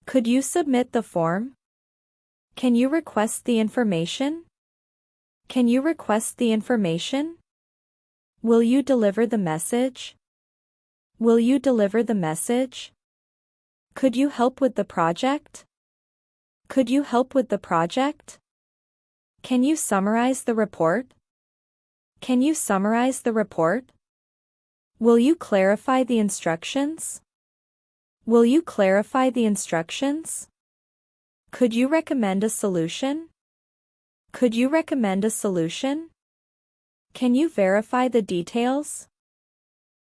Could you submit the form? Can you request the information? Can you request the information? Will you deliver the message? Will you deliver the message? Could you help with the project? Could you help with the project? Can you summarize the report? Can you summarize the report? Will you clarify the instructions? Will you clarify the instructions? Could you recommend a solution? Could you recommend a solution? Can you verify the details?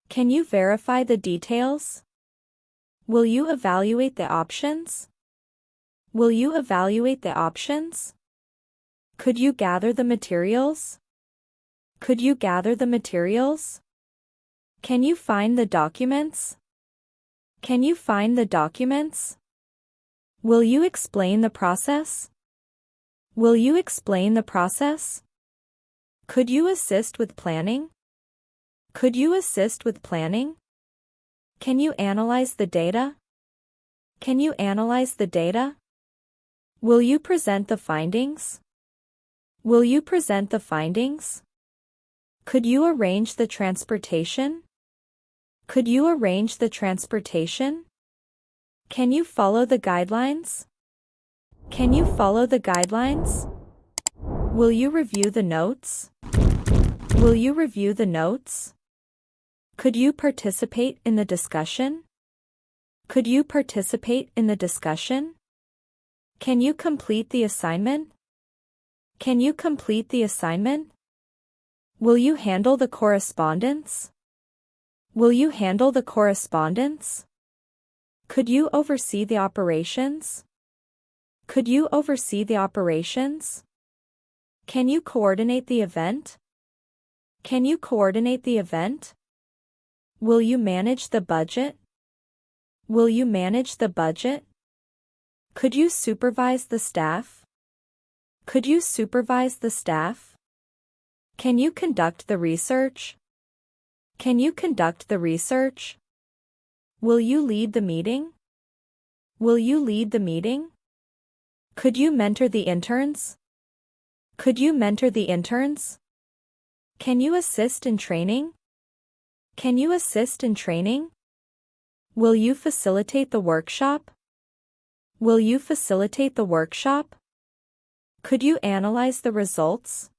Can you verify the details? Will you evaluate the options? Will you evaluate the options? Could you gather the materials? Could you gather the materials? Can you find the documents? Can you find the documents? Will you explain the process? Will you explain the process? Could you assist with planning? Could you assist with planning? Can you analyze the data? Can you analyze the data? Will you present the findings? Will you present the findings? Could you arrange the transportation? Could you arrange the transportation? Can you follow the guidelines? Can you follow the guidelines? Will you review the notes? Will you review the notes? Could you participate in the discussion? Could you participate in the discussion? Can you complete the assignment? Can you complete the assignment? Will you handle the correspondence? Will you handle the correspondence? Could you oversee the operations? Could you oversee the operations? Can you coordinate the event? Can you coordinate the event? Will you manage the budget? Will you manage the budget? Could you supervise the staff? Could you supervise the staff? Can you conduct the research? Can you conduct the research? Will you lead the meeting? Will you lead the meeting? Could you mentor the interns? Could you mentor the interns? Can you assist in training? Can you assist in training? Will you facilitate the workshop? Will you facilitate the workshop? Could you analyze the results?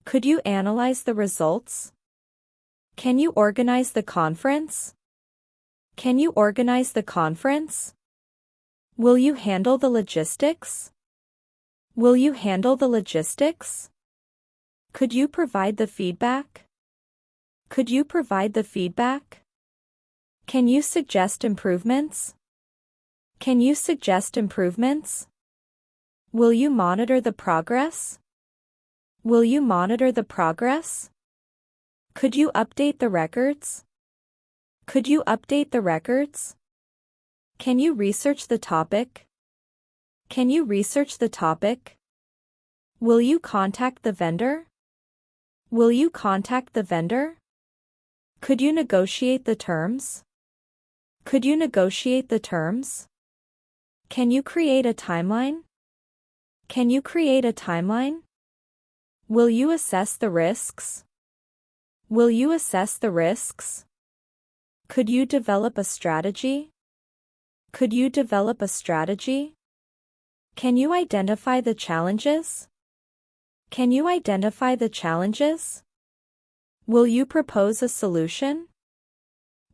Could you analyze the results? Can you organize the conference? Can you organize the conference? Will you handle the logistics? Will you handle the logistics? Could you provide the feedback? Could you provide the feedback? Can you suggest improvements? Can you suggest improvements? Will you monitor the progress? Will you monitor the progress? Could you update the records? Could you update the records? Can you research the topic? Can you research the topic? Will you contact the vendor? Will you contact the vendor? Could you negotiate the terms? Could you negotiate the terms? Can you create a timeline? Can you create a timeline? Will you assess the risks? Will you assess the risks? Could you develop a strategy? Could you develop a strategy? Can you identify the challenges? Can you identify the challenges? Will you propose a solution?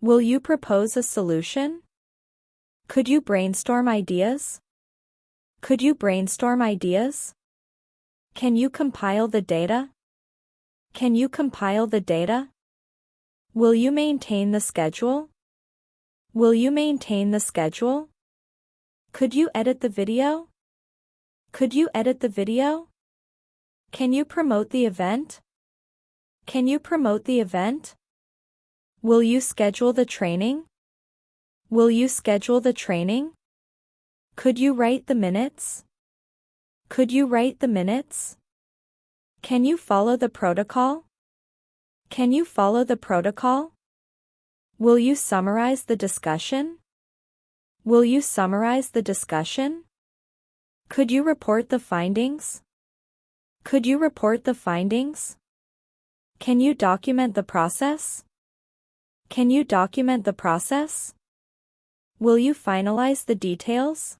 Will you propose a solution? Could you brainstorm ideas? Could you brainstorm ideas? Can you compile the data? Can you compile the data? Will you maintain the schedule? Will you maintain the schedule? Could you edit the video? Could you edit the video? Can you promote the event? Can you promote the event? Will you schedule the training? Will you schedule the training? Could you write the minutes? Could you write the minutes? Can you follow the protocol? Can you follow the protocol? Will you summarize the discussion? Will you summarize the discussion? Could you report the findings? Could you report the findings? Can you document the process? Can you document the process? Will you finalize the details?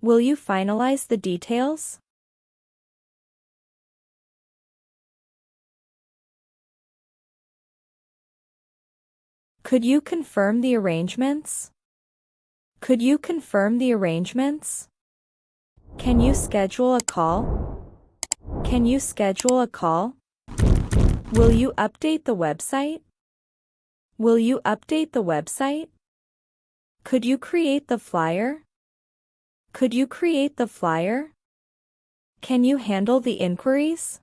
Will you finalize the details? Could you confirm the arrangements? Could you confirm the arrangements? Can you schedule a call? Can you schedule a call? Will you update the website? Will you update the website? Could you create the flyer? Could you create the flyer? Can you handle the inquiries?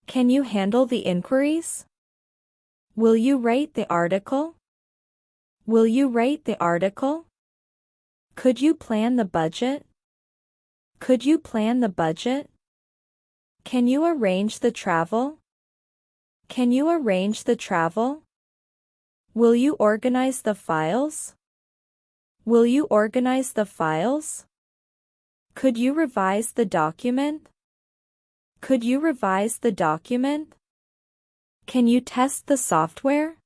Can you handle the inquiries? Will you write the article? Will you write the article? Could you plan the budget? Could you plan the budget? Can you arrange the travel? Can you arrange the travel? Will you organize the files? Will you organize the files? Could you revise the document? Could you revise the document? Can you test the software?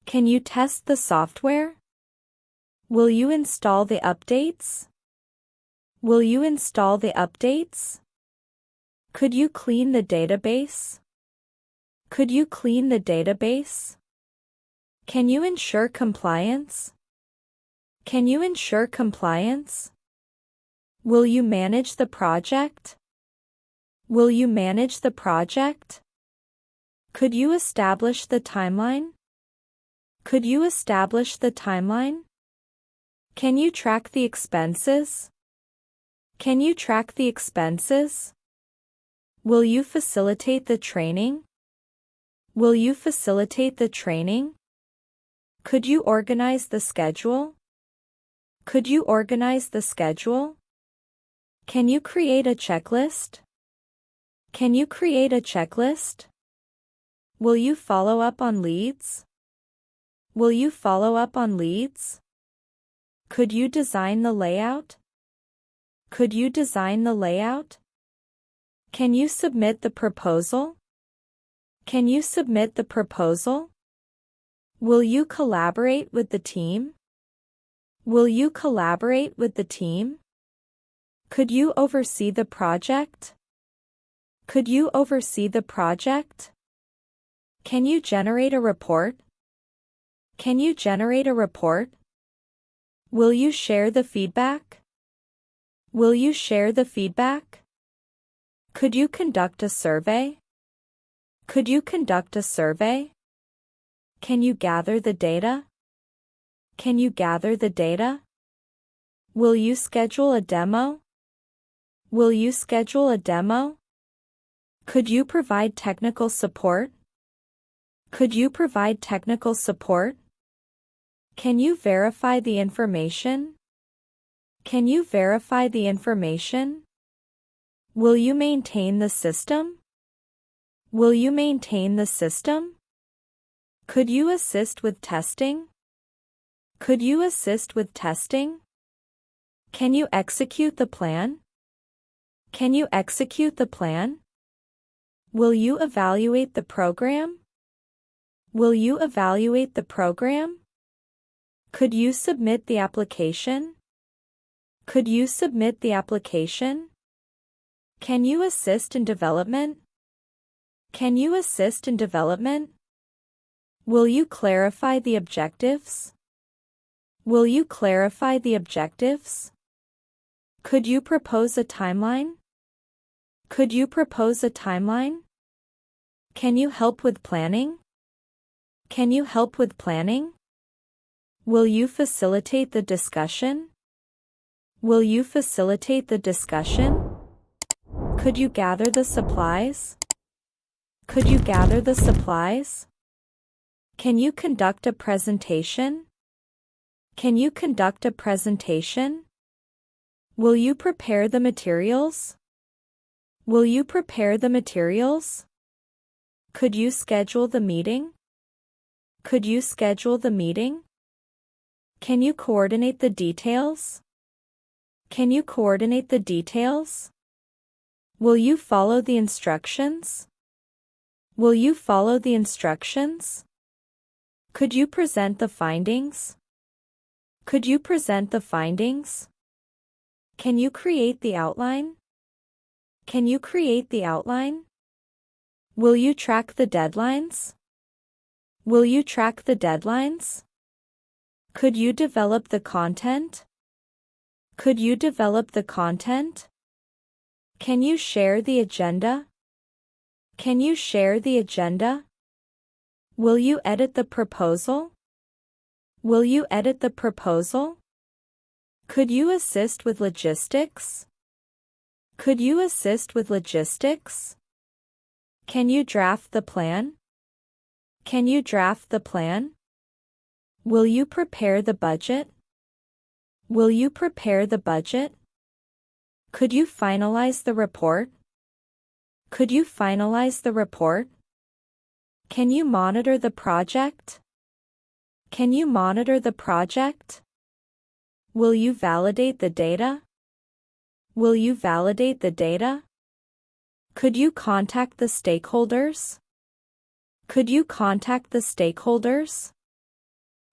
Can you test the software? Will you install the updates? Will you install the updates? Could you clean the database? Could you clean the database? Can you ensure compliance? Can you ensure compliance? Will you manage the project? Will you manage the project? Could you establish the timeline? Could you establish the timeline? Can you track the expenses? Can you track the expenses? Will you facilitate the training? Will you facilitate the training? Could you organize the schedule? Could you organize the schedule? Can you create a checklist? Can you create a checklist? Will you follow up on leads? Will you follow up on leads? Could you design the layout? Could you design the layout? Can you submit the proposal? Can you submit the proposal? Will you collaborate with the team? Will you collaborate with the team? Could you oversee the project? Could you oversee the project? Can you generate a report? Can you generate a report? Will you share the feedback? Will you share the feedback? Could you conduct a survey? Could you conduct a survey? Can you gather the data? Can you gather the data? Will you schedule a demo? Will you schedule a demo? Could you provide technical support? Could you provide technical support? Can you verify the information? Can you verify the information? Will you maintain the system? Will you maintain the system? Could you assist with testing? Could you assist with testing? Can you execute the plan? Can you execute the plan? Will you evaluate the program? Will you evaluate the program? Could you submit the application? Could you submit the application? Can you assist in development? Can you assist in development? Will you clarify the objectives? Will you clarify the objectives? Could you propose a timeline? Could you propose a timeline? Can you help with planning? Can you help with planning? Will you facilitate the discussion? Will you facilitate the discussion? Could you gather the supplies? Could you gather the supplies? Can you conduct a presentation? Can you conduct a presentation? Will you prepare the materials? Will you prepare the materials? Could you schedule the meeting? Could you schedule the meeting? Can you coordinate the details? Can you coordinate the details? Will you follow the instructions? Will you follow the instructions? Could you present the findings? Could you present the findings? Can you create the outline? Can you create the outline? Will you track the deadlines? Will you track the deadlines? Could you develop the content? Could you develop the content? Can you share the agenda? Can you share the agenda? Will you edit the proposal? Will you edit the proposal? Could you assist with logistics? Could you assist with logistics? Can you draft the plan? Can you draft the plan? Will you prepare the budget? Will you prepare the budget? Could you finalize the report? Could you finalize the report? Can you monitor the project? Can you monitor the project? Will you validate the data? Will you validate the data? Could you contact the stakeholders? Could you contact the stakeholders?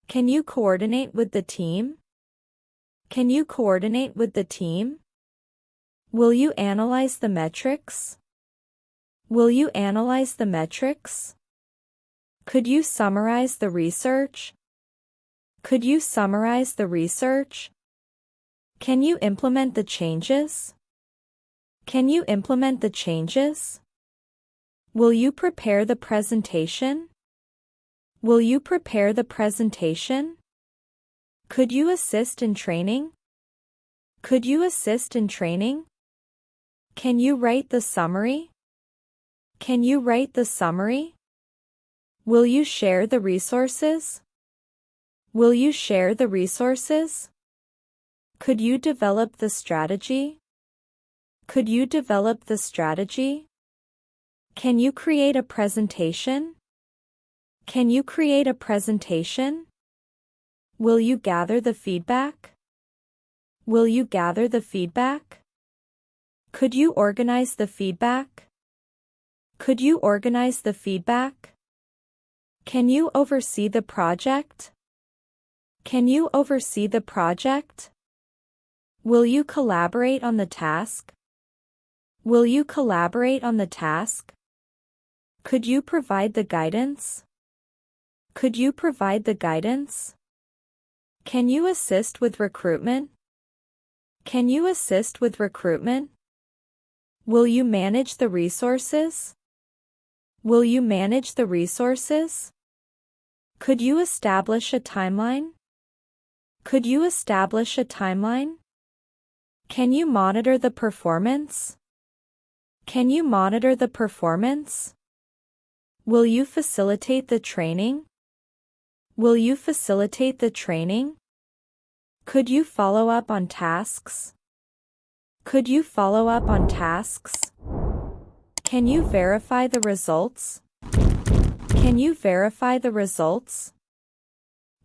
Can you coordinate with the team? Can you coordinate with the team? Will you analyze the metrics? Will you analyze the metrics? Could you summarize the research? Could you summarize the research? Can you implement the changes? Can you implement the changes? Will you prepare the presentation? Will you prepare the presentation? Could you assist in training? Could you assist in training? Can you write the summary? Can you write the summary? Will you share the resources? Will you share the resources? Could you develop the strategy? Could you develop the strategy? Can you create a presentation? Can you create a presentation? Will you gather the feedback? Will you gather the feedback? Could you organize the feedback? Could you organize the feedback? Can you oversee the project? Can you oversee the project? Will you collaborate on the task? Will you collaborate on the task? Could you provide the guidance? Could you provide the guidance? Can you assist with recruitment? Can you assist with recruitment? Will you manage the resources? Will you manage the resources? Could you establish a timeline? Could you establish a timeline? Can you monitor the performance? Can you monitor the performance? Will you facilitate the training? Will you facilitate the training? Could you follow up on tasks? Could you follow up on tasks? Can you verify the results? Can you verify the results?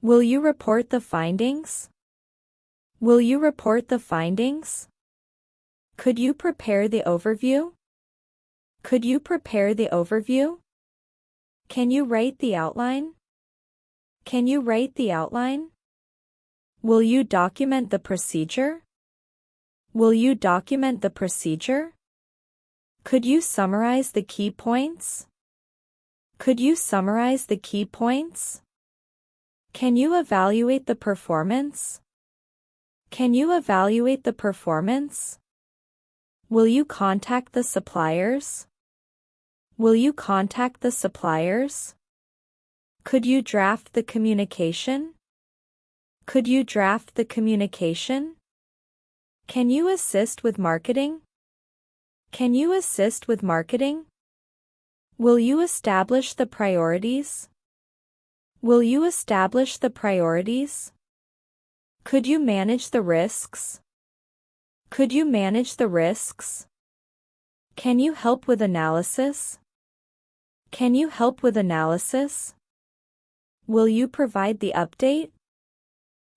Will you report the findings? Will you report the findings? Could you prepare the overview? Could you prepare the overview? Can you write the outline? Can you write the outline? Will you document the procedure? Will you document the procedure? Could you summarize the key points? Could you summarize the key points? Can you evaluate the performance? Can you evaluate the performance? Will you contact the suppliers? Will you contact the suppliers? Could you draft the communication? Could you draft the communication? Can you assist with marketing? Can you assist with marketing? Will you establish the priorities? Will you establish the priorities? Could you manage the risks? Could you manage the risks? Can you help with analysis? Can you help with analysis? Will you provide the update?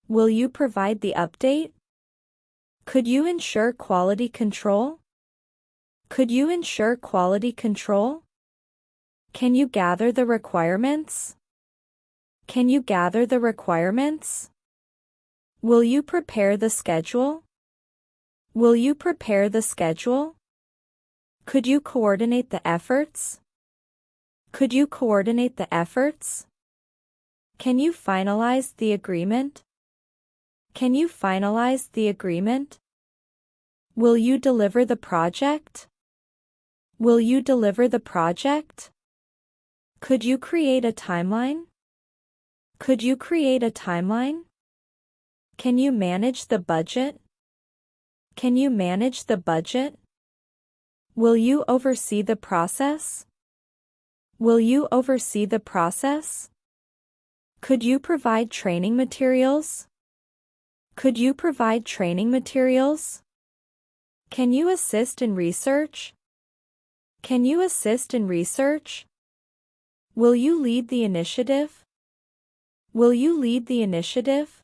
Will you provide the update? Could you ensure quality control? Could you ensure quality control? Can you gather the requirements? Can you gather the requirements? Will you prepare the schedule? Will you prepare the schedule? Could you coordinate the efforts? Could you coordinate the efforts? Can you finalize the agreement? Can you finalize the agreement? Will you deliver the project? Will you deliver the project? Could you create a timeline? Could you create a timeline? Can you manage the budget? Can you manage the budget? Will you oversee the process? Will you oversee the process? Could you provide training materials? Could you provide training materials? Can you assist in research? Can you assist in research? Will you lead the initiative? Will you lead the initiative?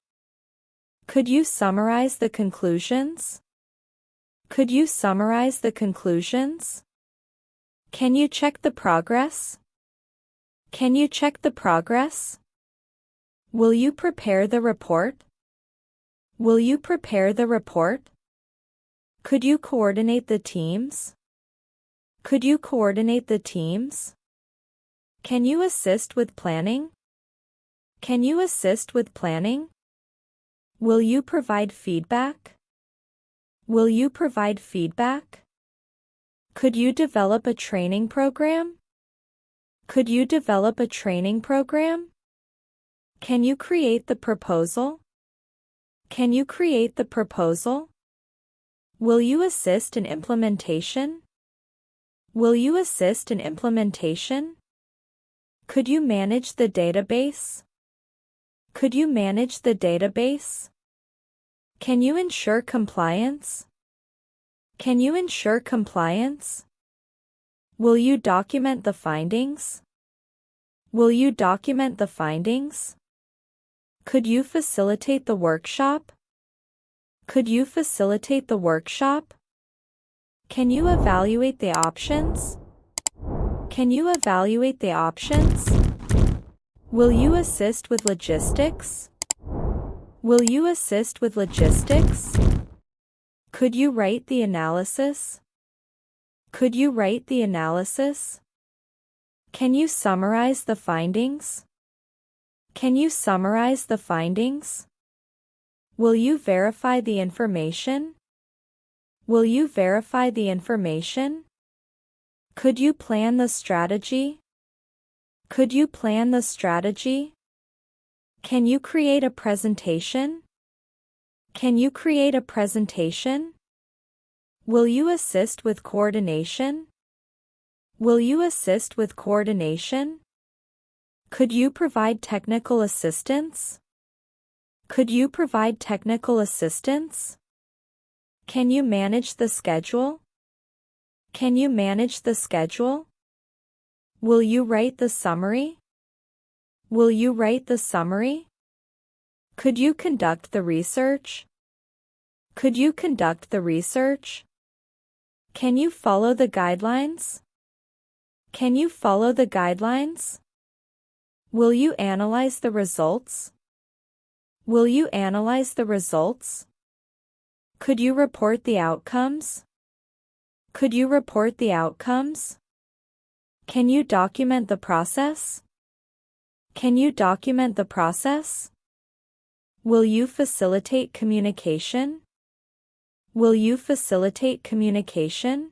Could you summarize the conclusions? Could you summarize the conclusions? Can you check the progress? Can you check the progress? Will you prepare the report? Will you prepare the report? Could you coordinate the teams? Could you coordinate the teams? Can you assist with planning? Can you assist with planning? Will you provide feedback? Will you provide feedback? Could you develop a training program? Could you develop a training program? Can you create the proposal? Can you create the proposal? Will you assist in implementation? Will you assist in implementation? Could you manage the database? Could you manage the database? Can you ensure compliance? Can you ensure compliance? Will you document the findings? Will you document the findings? Could you facilitate the workshop? Could you facilitate the workshop? Can you evaluate the options? Can you evaluate the options? Will you assist with logistics? Will you assist with logistics? Could you write the analysis? Could you write the analysis? Can you summarize the findings? Can you summarize the findings? Will you verify the information? Will you verify the information? Could you plan the strategy? Could you plan the strategy? Can you create a presentation? Can you create a presentation? Will you assist with coordination? Will you assist with coordination? Could you provide technical assistance? Could you provide technical assistance? Can you manage the schedule? Can you manage the schedule? Will you write the summary? Will you write the summary? Could you conduct the research? Could you conduct the research? Can you follow the guidelines? Can you follow the guidelines? Will you analyze the results? Will you analyze the results? Could you report the outcomes? Could you report the outcomes? Can you document the process? Can you document the process? Will you facilitate communication? Will you facilitate communication?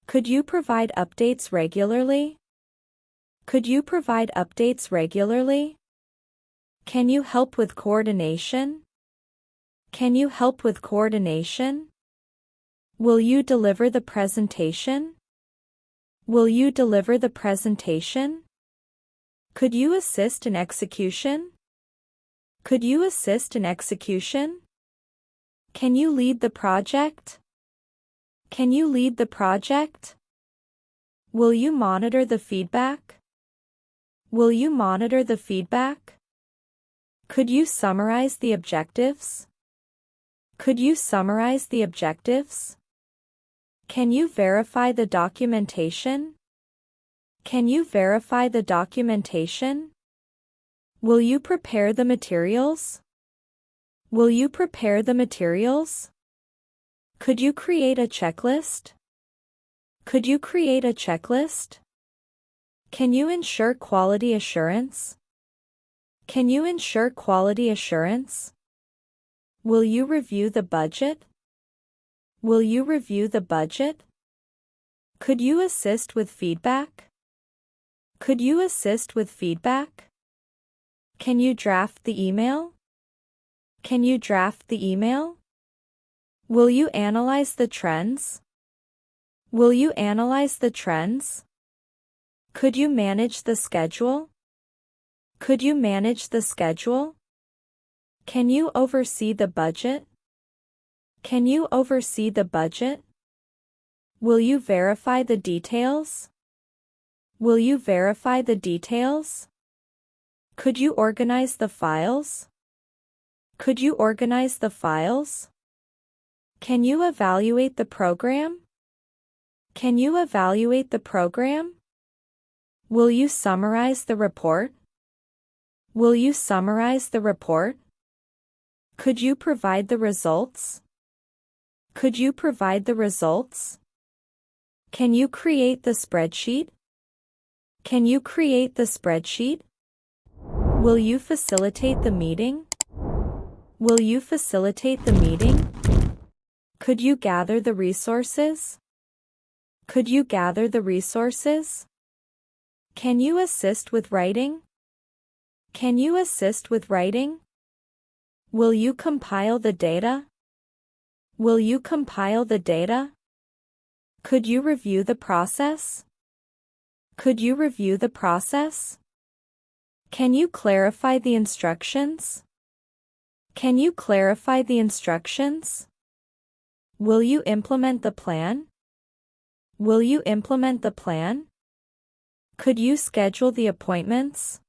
Could you provide updates regularly? Could you provide updates regularly? Can you help with coordination? Can you help with coordination? Will you deliver the presentation? Will you deliver the presentation? Could you assist in execution? Could you assist in execution? Can you lead the project? Can you lead the project? Will you monitor the feedback? Will you monitor the feedback? Could you summarize the objectives? Could you summarize the objectives? Can you verify the documentation? Can you verify the documentation? Will you prepare the materials? Will you prepare the materials? Could you create a checklist? Could you create a checklist? Can you ensure quality assurance? Can you ensure quality assurance? Will you review the budget? Will you review the budget? Could you assist with feedback? Could you assist with feedback? Can you draft the email? Can you draft the email? Will you analyze the trends? Will you analyze the trends? Could you manage the schedule? Could you manage the schedule? Can you oversee the budget? Can you oversee the budget? Will you verify the details? Will you verify the details? Could you organize the files? Could you organize the files? Can you evaluate the program? Can you evaluate the program? Will you summarize the report? Will you summarize the report? Could you provide the results? Could you provide the results? Can you create the spreadsheet? Can you create the spreadsheet? Will you facilitate the meeting? Will you facilitate the meeting? Could you gather the resources? Could you gather the resources? Can you assist with writing? Can you assist with writing? Will you compile the data? Will you compile the data? Could you review the process? Could you review the process? Can you clarify the instructions? Can you clarify the instructions? Will you implement the plan? Will you implement the plan? Could you schedule the appointments?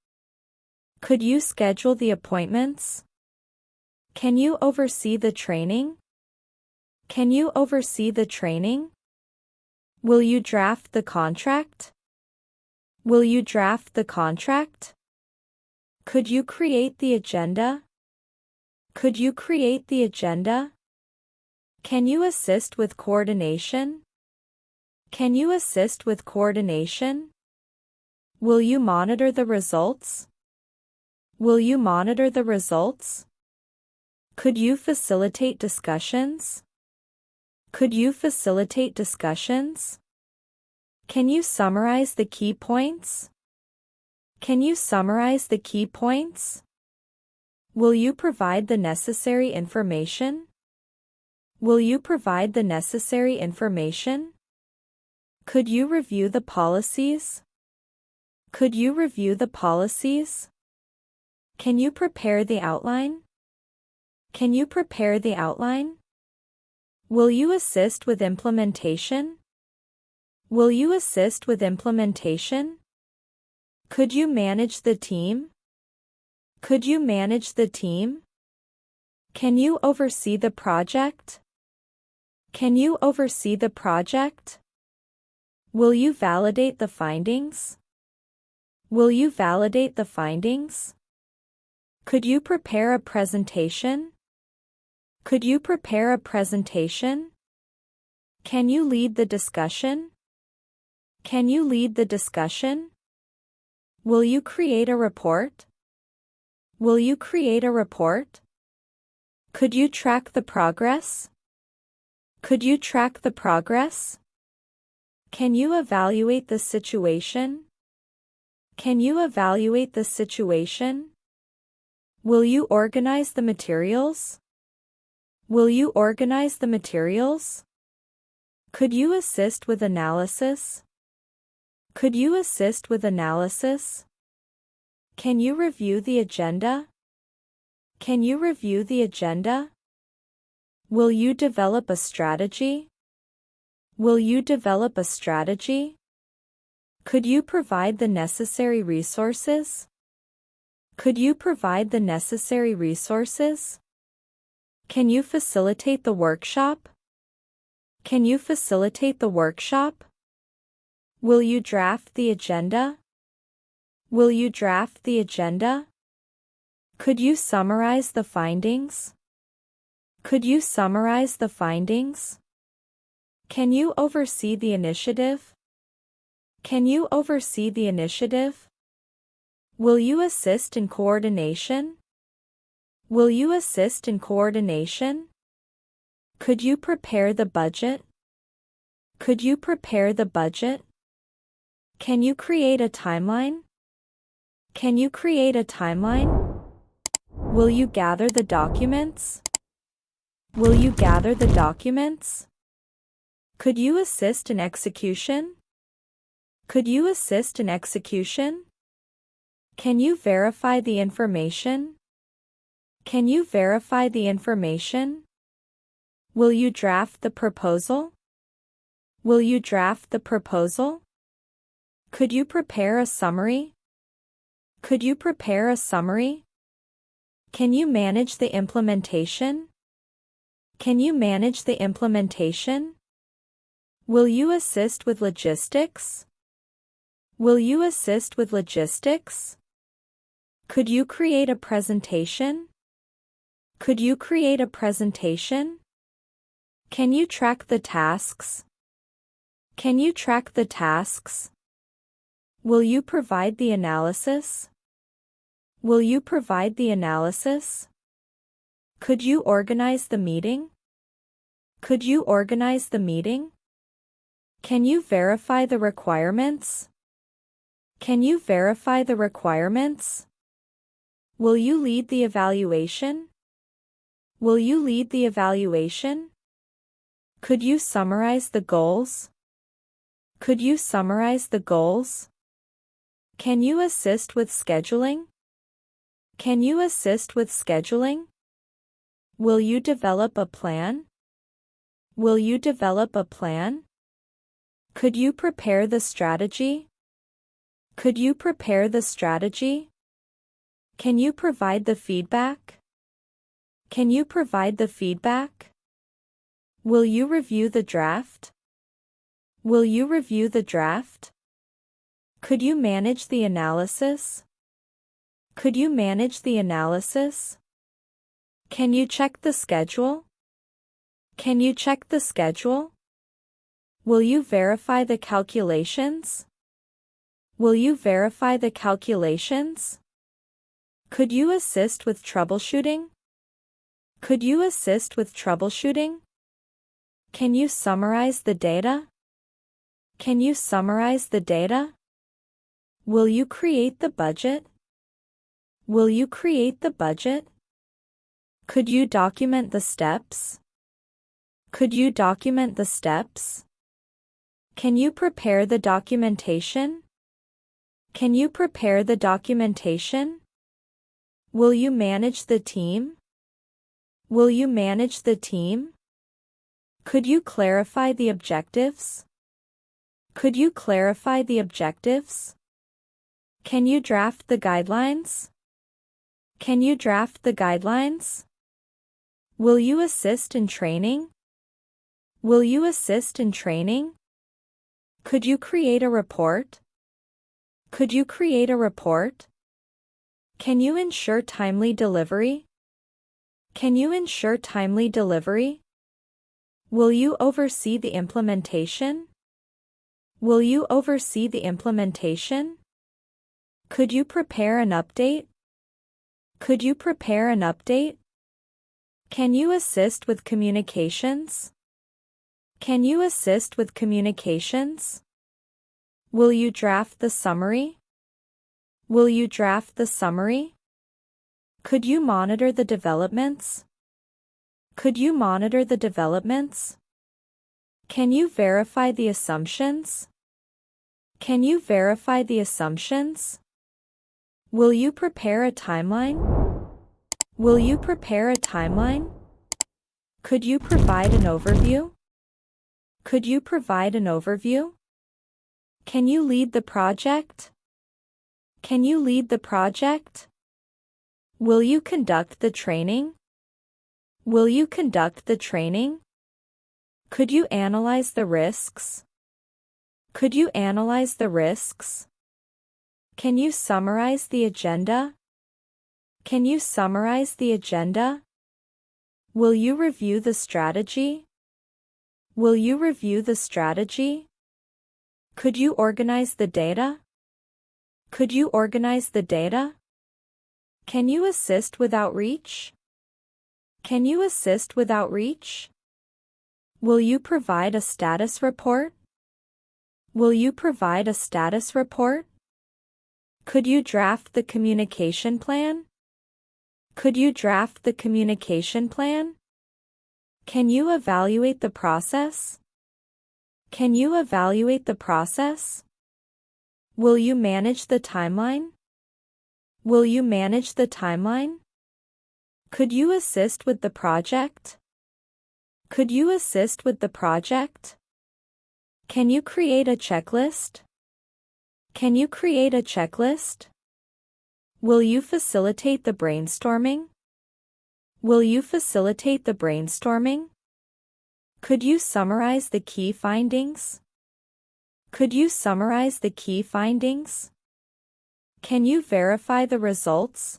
Could you schedule the appointments? Can you oversee the training? Can you oversee the training? Will you draft the contract? Will you draft the contract? Could you create the agenda? Could you create the agenda? Can you assist with coordination? Can you assist with coordination? Will you monitor the results? Will you monitor the results? Could you facilitate discussions? Could you facilitate discussions? Can you summarize the key points? Can you summarize the key points? Will you provide the necessary information? Will you provide the necessary information? Could you review the policies? Could you review the policies? Can you prepare the outline? Can you prepare the outline? Will you assist with implementation? Will you assist with implementation? Could you manage the team? Could you manage the team? Can you oversee the project? Can you oversee the project? Will you validate the findings? Will you validate the findings? Could you prepare a presentation? Could you prepare a presentation? Can you lead the discussion? Can you lead the discussion? Will you create a report? Will you create a report? Could you track the progress? Could you track the progress? Can you evaluate the situation? Can you evaluate the situation? Will you organize the materials? Will you organize the materials? Could you assist with analysis? Could you assist with analysis? Can you review the agenda? Can you review the agenda? Will you develop a strategy? Will you develop a strategy? Could you provide the necessary resources? Could you provide the necessary resources? Can you facilitate the workshop? Can you facilitate the workshop? Will you draft the agenda? Will you draft the agenda? Could you summarize the findings? Could you summarize the findings? Can you oversee the initiative? Can you oversee the initiative? Will you assist in coordination? Will you assist in coordination? Could you prepare the budget? Could you prepare the budget? Can you create a timeline? Can you create a timeline? Will you gather the documents? Will you gather the documents? Could you assist in execution? Could you assist in execution? Can you verify the information? Can you verify the information? Will you draft the proposal? Will you draft the proposal? Could you prepare a summary? Could you prepare a summary? Can you manage the implementation? Can you manage the implementation? Will you assist with logistics? Will you assist with logistics? Could you create a presentation? Could you create a presentation? Can you track the tasks? Can you track the tasks? Will you provide the analysis? Will you provide the analysis? Could you organize the meeting? Could you organize the meeting? Can you verify the requirements? Can you verify the requirements? Will you lead the evaluation? Will you lead the evaluation? Could you summarize the goals? Could you summarize the goals? Can you assist with scheduling? Can you assist with scheduling? Will you develop a plan? Will you develop a plan? Could you prepare the strategy? Could you prepare the strategy? Can you provide the feedback? Can you provide the feedback? Will you review the draft? Will you review the draft? Could you manage the analysis? Could you manage the analysis? Can you check the schedule? Can you check the schedule? Will you verify the calculations? Will you verify the calculations? Could you assist with troubleshooting? Could you assist with troubleshooting? Can you summarize the data? Can you summarize the data? Will you create the budget? Will you create the budget? Could you document the steps? Could you document the steps? Can you prepare the documentation? Can you prepare the documentation? Will you manage the team? Will you manage the team? Could you clarify the objectives? Could you clarify the objectives? Can you draft the guidelines? Can you draft the guidelines? Will you assist in training? Will you assist in training? Could you create a report? Could you create a report? Can you ensure timely delivery? Can you ensure timely delivery? Will you oversee the implementation? Will you oversee the implementation? Could you prepare an update? Could you prepare an update? Can you assist with communications? Can you assist with communications? Will you draft the summary? Will you draft the summary? Could you monitor the developments? Could you monitor the developments? Can you verify the assumptions? Can you verify the assumptions? Will you prepare a timeline? Will you prepare a timeline? Could you provide an overview? Could you provide an overview? Can you lead the project? Can you lead the project? Will you conduct the training? Will you conduct the training? Could you analyze the risks? Could you analyze the risks? Can you summarize the agenda? Can you summarize the agenda? Will you review the strategy? Will you review the strategy? Could you organize the data? Could you organize the data? Can you assist with outreach? Can you assist with outreach? Will you provide a status report? Will you provide a status report? Could you draft the communication plan? Could you draft the communication plan? Can you evaluate the process? Can you evaluate the process? Will you manage the timeline? Will you manage the timeline? Could you assist with the project? Could you assist with the project? Can you create a checklist? Can you create a checklist? Will you facilitate the brainstorming? Will you facilitate the brainstorming? Could you summarize the key findings? Could you summarize the key findings? Can you verify the results?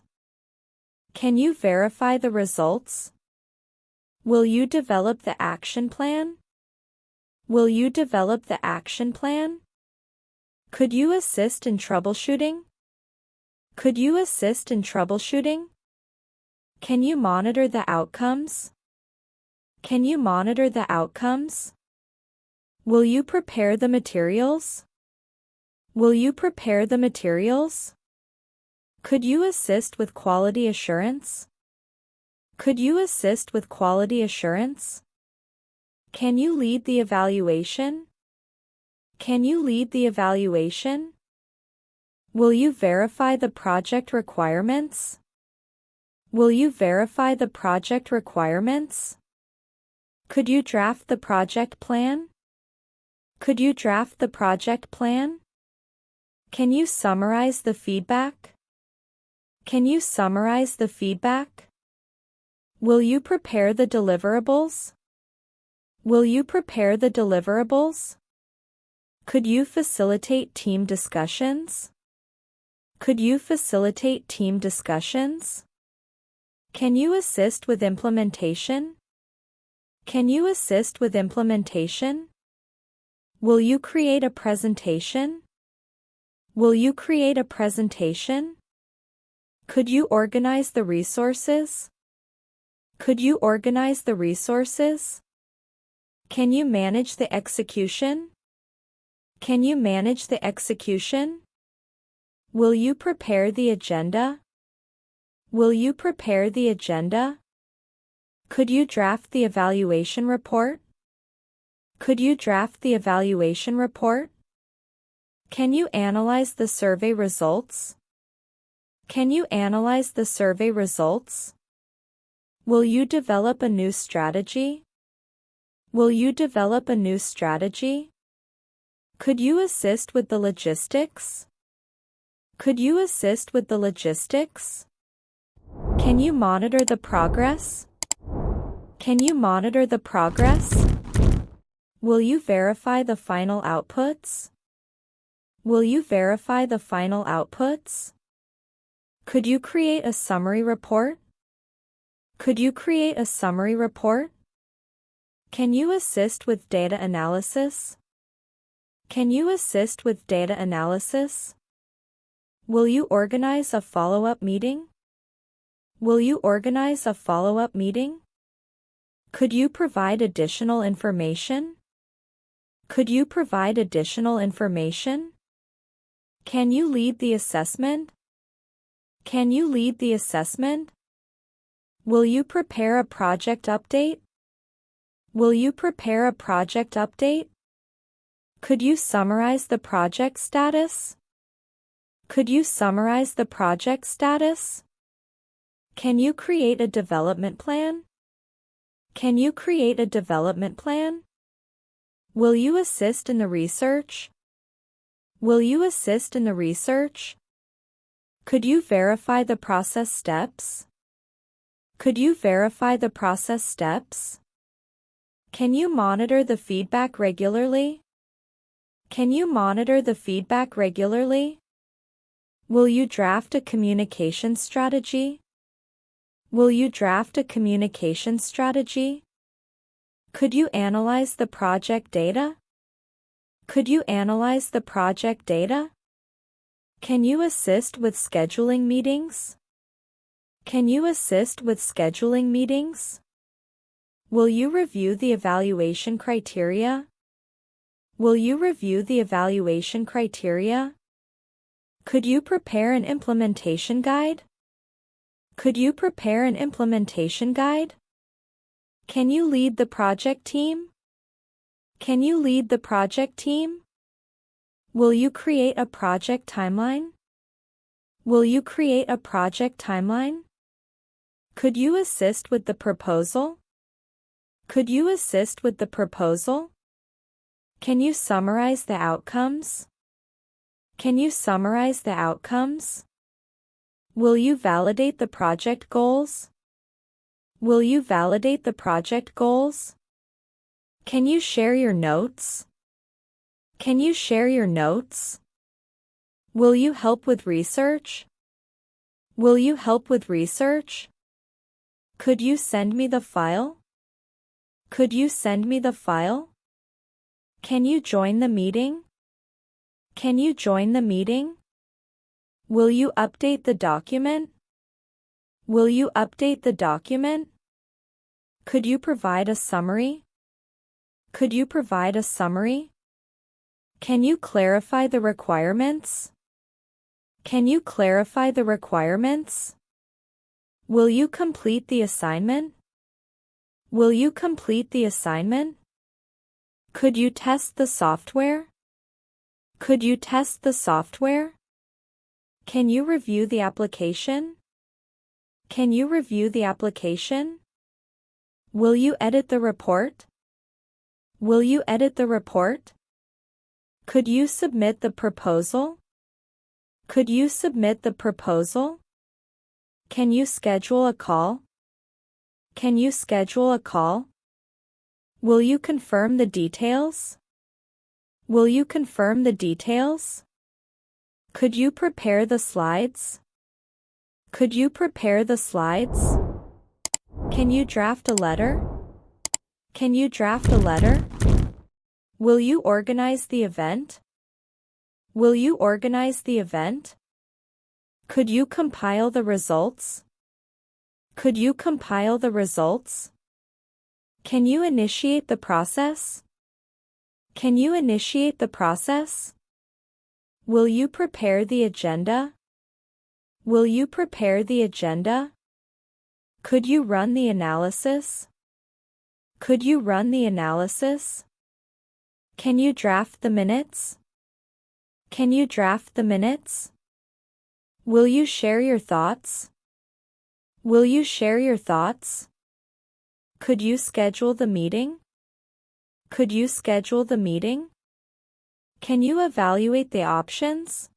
Can you verify the results? Will you develop the action plan? Will you develop the action plan? Could you assist in troubleshooting? Could you assist in troubleshooting? Can you monitor the outcomes? Can you monitor the outcomes? Will you prepare the materials? Will you prepare the materials? Could you assist with quality assurance? Could you assist with quality assurance? Can you lead the evaluation? Can you lead the evaluation? Will you verify the project requirements? Will you verify the project requirements? Could you draft the project plan? Could you draft the project plan? Can you summarize the feedback? Can you summarize the feedback? Will you prepare the deliverables? Will you prepare the deliverables? Could you facilitate team discussions? Could you facilitate team discussions? Can you assist with implementation? Can you assist with implementation? Will you create a presentation? Will you create a presentation? Could you organize the resources? Could you organize the resources? Can you manage the execution? Can you manage the execution? Will you prepare the agenda? Will you prepare the agenda? Could you draft the evaluation report? Could you draft the evaluation report? Can you analyze the survey results? Can you analyze the survey results? Will you develop a new strategy? Will you develop a new strategy? Could you assist with the logistics? Could you assist with the logistics? Can you monitor the progress? Can you monitor the progress? Will you verify the final outputs? Will you verify the final outputs? Could you create a summary report? Could you create a summary report? Can you assist with data analysis? Can you assist with data analysis? Will you organize a follow-up meeting? Will you organize a follow-up meeting? Could you provide additional information? Could you provide additional information? Can you lead the assessment? Can you lead the assessment? Will you prepare a project update? Will you prepare a project update? Could you summarize the project status? Could you summarize the project status? Can you create a development plan? Can you create a development plan? Will you assist in the research? Will you assist in the research? Could you verify the process steps? Could you verify the process steps? Can you monitor the feedback regularly? Can you monitor the feedback regularly? Will you draft a communication strategy? Will you draft a communication strategy? Could you analyze the project data? Could you analyze the project data? Can you assist with scheduling meetings? Can you assist with scheduling meetings? Will you review the evaluation criteria? Will you review the evaluation criteria? Could you prepare an implementation guide? Could you prepare an implementation guide? Can you lead the project team? Can you lead the project team? Will you create a project timeline? Will you create a project timeline? Could you assist with the proposal? Could you assist with the proposal? Can you summarize the outcomes? Can you summarize the outcomes? Will you validate the project goals? Will you validate the project goals? Can you share your notes? Can you share your notes? Will you help with research? Will you help with research? Could you send me the file? Could you send me the file? Can you join the meeting? Can you join the meeting? Will you update the document? Will you update the document? Could you provide a summary? Could you provide a summary? Can you clarify the requirements? Can you clarify the requirements? Will you complete the assignment? Will you complete the assignment? Could you test the software? Could you test the software? Can you review the application? Can you review the application? Will you edit the report? Will you edit the report? Could you submit the proposal? Could you submit the proposal? Can you schedule a call? Can you schedule a call? Will you confirm the details? Will you confirm the details? Could you prepare the slides? Could you prepare the slides? Can you draft a letter? Can you draft a letter? Will you organize the event? Will you organize the event? Could you compile the results? Could you compile the results? Can you initiate the process? Can you initiate the process? Will you prepare the agenda? Will you prepare the agenda? Could you run the analysis? Could you run the analysis? Can you draft the minutes? Can you draft the minutes? Will you share your thoughts? Will you share your thoughts? Could you schedule the meeting? Could you schedule the meeting? Can you evaluate the options?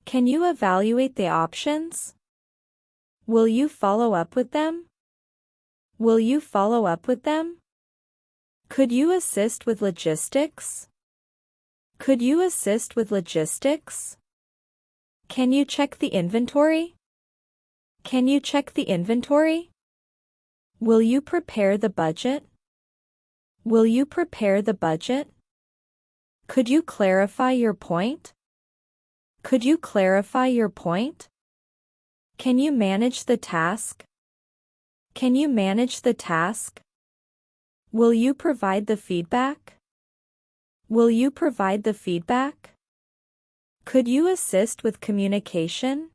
Can you evaluate the options? Will you follow up with them? Will you follow up with them? Could you assist with logistics? Could you assist with logistics? Can you check the inventory? Can you check the inventory? Will you prepare the budget? Will you prepare the budget? Could you clarify your point? Could you clarify your point? Can you manage the task? Can you manage the task? Will you provide the feedback? Will you provide the feedback? Could you assist with communication?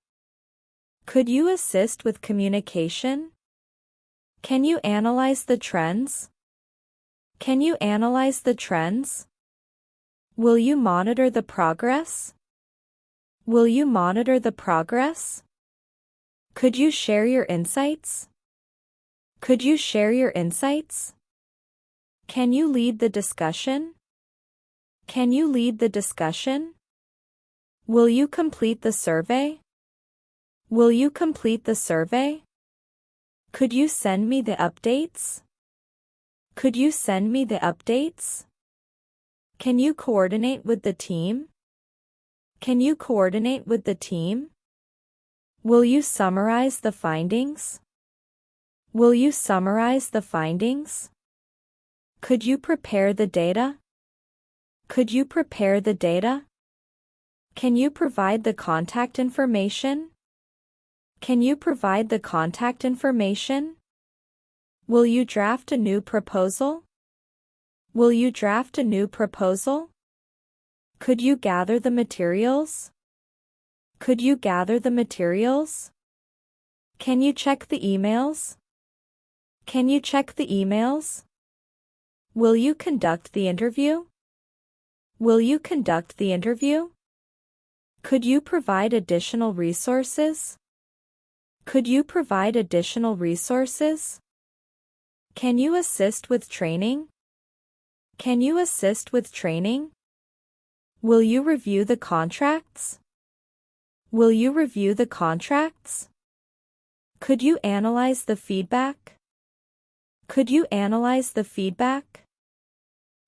Could you assist with communication? Can you analyze the trends? Can you analyze the trends? Will you monitor the progress? Will you monitor the progress? Could you share your insights? Could you share your insights? Can you lead the discussion? Can you lead the discussion? Will you complete the survey? Will you complete the survey? Could you send me the updates? Could you send me the updates? Can you coordinate with the team? Can you coordinate with the team? Will you summarize the findings? Will you summarize the findings? Could you prepare the data? Could you prepare the data? Can you provide the contact information? Can you provide the contact information? Will you draft a new proposal? Will you draft a new proposal? Could you gather the materials? Could you gather the materials? Can you check the emails? Can you check the emails? Will you conduct the interview? Will you conduct the interview? Could you provide additional resources? Could you provide additional resources? Can you assist with training? Can you assist with training? Will you review the contracts? Will you review the contracts? Could you analyze the feedback? Could you analyze the feedback?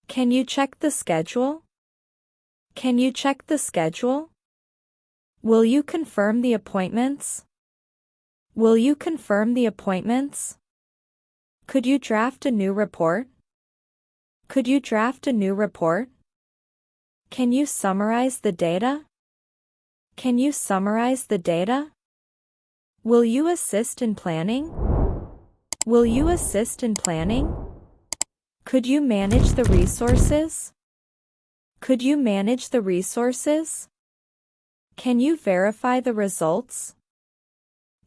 Can you check the schedule? Can you check the schedule? Will you confirm the appointments? Will you confirm the appointments? Could you draft a new report? Could you draft a new report? Can you summarize the data? Can you summarize the data? Will you assist in planning? Will you assist in planning? Could you manage the resources? Could you manage the resources? Can you verify the results?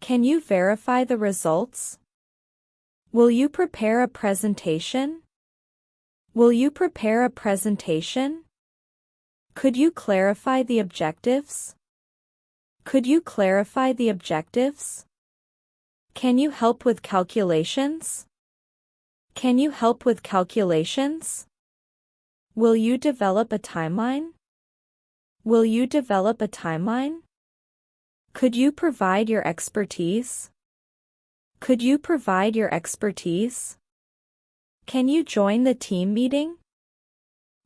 Can you verify the results? Will you prepare a presentation? Will you prepare a presentation? Could you clarify the objectives? Could you clarify the objectives? Can you help with calculations? Can you help with calculations? Will you develop a timeline? Will you develop a timeline? Could you provide your expertise? Could you provide your expertise? Can you join the team meeting?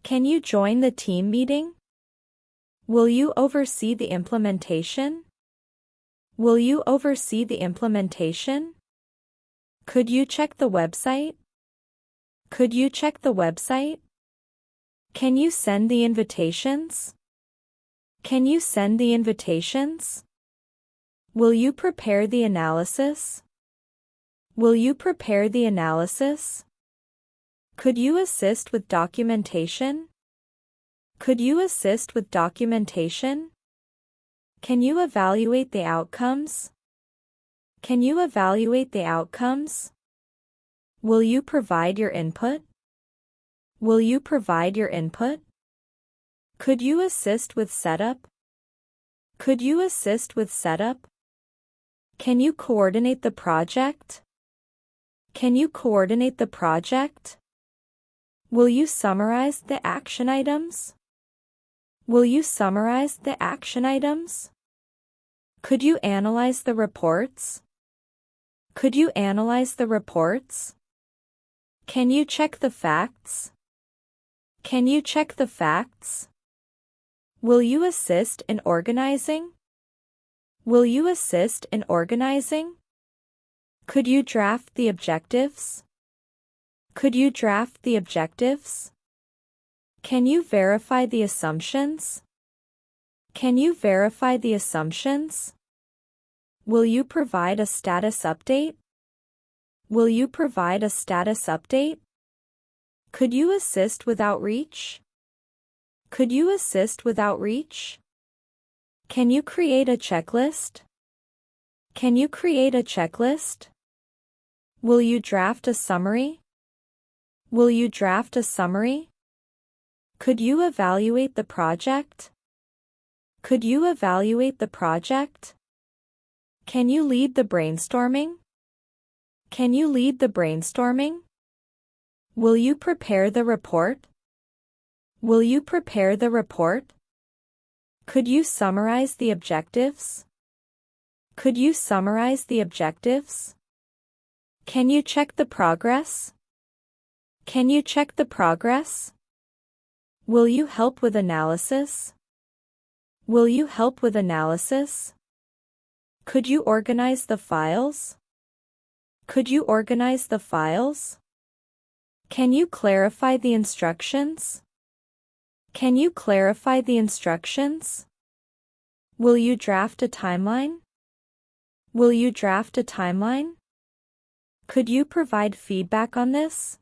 Can you join the team meeting? Will you oversee the implementation? Will you oversee the implementation? Could you check the website? Could you check the website? Can you send the invitations? Can you send the invitations? Will you prepare the analysis? Will you prepare the analysis? Could you assist with documentation? Could you assist with documentation? Can you evaluate the outcomes? Can you evaluate the outcomes? Will you provide your input? Will you provide your input? Could you assist with setup? Could you assist with setup? Can you coordinate the project? Can you coordinate the project? Will you summarize the action items? Will you summarize the action items? Could you analyze the reports? Could you analyze the reports? Can you check the facts? Can you check the facts? Will you assist in organizing? Will you assist in organizing? Could you draft the objectives? Could you draft the objectives? Can you verify the assumptions? Can you verify the assumptions? Will you provide a status update? Will you provide a status update? Could you assist with outreach? Could you assist with outreach? Can you create a checklist? Can you create a checklist? Will you draft a summary? Will you draft a summary? Could you evaluate the project? Could you evaluate the project? Can you lead the brainstorming? Can you lead the brainstorming? Will you prepare the report? Will you prepare the report? Could you summarize the objectives? Could you summarize the objectives? Can you check the progress? Can you check the progress? Will you help with analysis? Will you help with analysis? Could you organize the files? Could you organize the files? Can you clarify the instructions? Can you clarify the instructions? Will you draft a timeline? Will you draft a timeline? Could you provide feedback on this?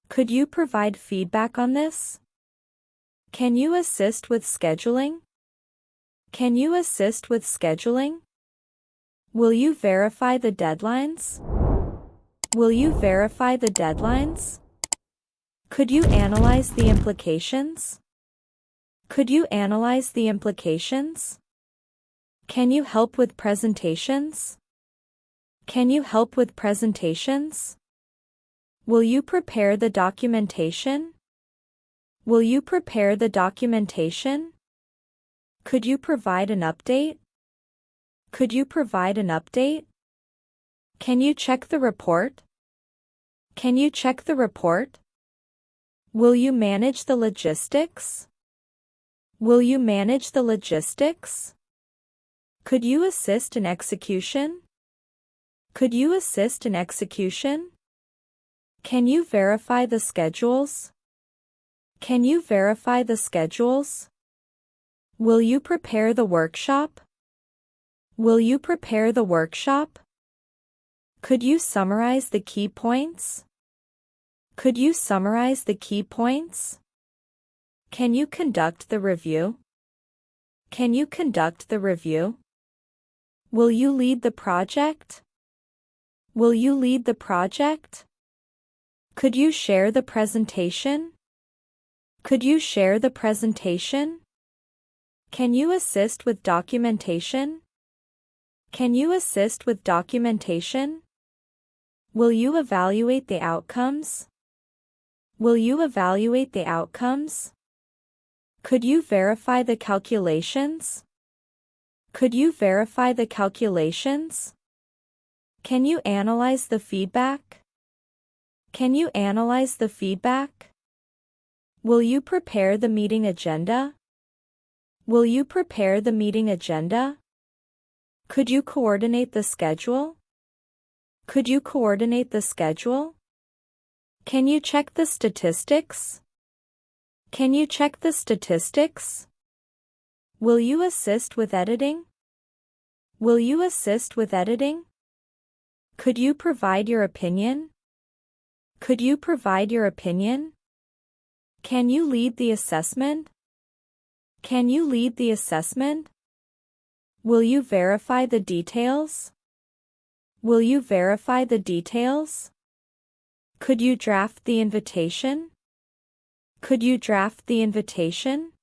Could you provide feedback on this? Can you assist with scheduling? Can you assist with scheduling? Will you verify the deadlines? Will you verify the deadlines? Could you analyze the implications? Could you analyze the implications? Can you help with presentations? Can you help with presentations? Will you prepare the documentation? Will you prepare the documentation? Could you provide an update? Could you provide an update? Can you check the report? Can you check the report? Will you manage the logistics? Will you manage the logistics? Could you assist in execution? Could you assist in execution? Can you verify the schedules? Can you verify the schedules? Will you prepare the workshop? Will you prepare the workshop? Could you summarize the key points? Could you summarize the key points? Can you conduct the review? Can you conduct the review? Will you lead the project? Will you lead the project? Could you share the presentation? Could you share the presentation? Can you assist with documentation? Can you assist with documentation? Will you evaluate the outcomes? Will you evaluate the outcomes? Could you verify the calculations? Could you verify the calculations? Can you analyze the feedback? Can you analyze the feedback? Will you prepare the meeting agenda? Will you prepare the meeting agenda? Could you coordinate the schedule? Could you coordinate the schedule? Can you check the statistics? Can you check the statistics? Will you assist with editing? Will you assist with editing? Could you provide your opinion? Could you provide your opinion? Can you lead the assessment? Can you lead the assessment? Will you verify the details? Will you verify the details? Could you draft the invitation? Could you draft the invitation?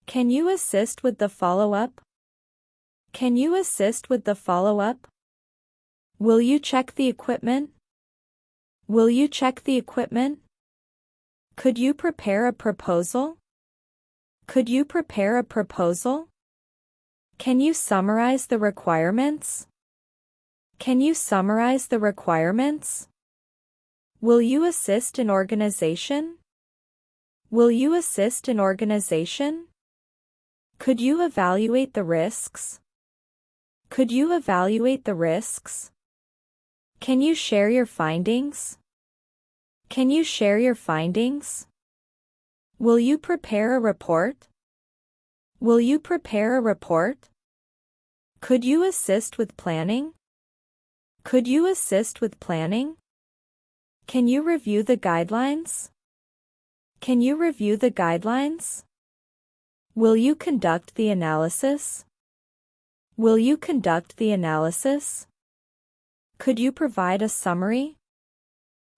Can you assist with the follow-up? Can you assist with the follow-up? Will you check the equipment? Will you check the equipment? Could you prepare a proposal? Could you prepare a proposal? Can you summarize the requirements? Can you summarize the requirements? Will you assist in organization? Will you assist in organization? Could you evaluate the risks? Could you evaluate the risks? Can you share your findings? Can you share your findings? Will you prepare a report? Will you prepare a report? Could you assist with planning? Could you assist with planning? Can you review the guidelines? Can you review the guidelines? Will you conduct the analysis? Will you conduct the analysis? Could you provide a summary?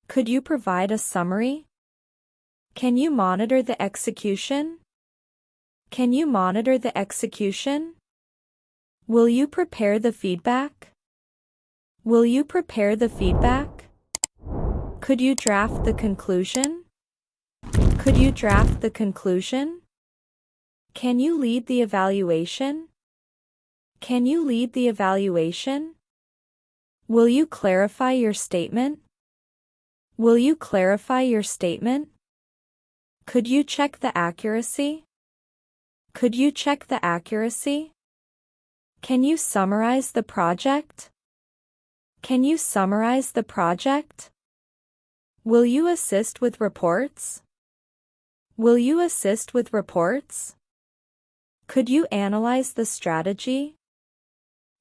Could you provide a summary? Can you monitor the execution? Can you monitor the execution? Will you prepare the feedback? Will you prepare the feedback? Could you draft the conclusion? Could you draft the conclusion? Can you lead the evaluation? Can you lead the evaluation? Will you clarify your statement? Will you clarify your statement? Could you check the accuracy? Could you check the accuracy? Can you summarize the project? Can you summarize the project? Will you assist with reports? Will you assist with reports? Could you analyze the strategy?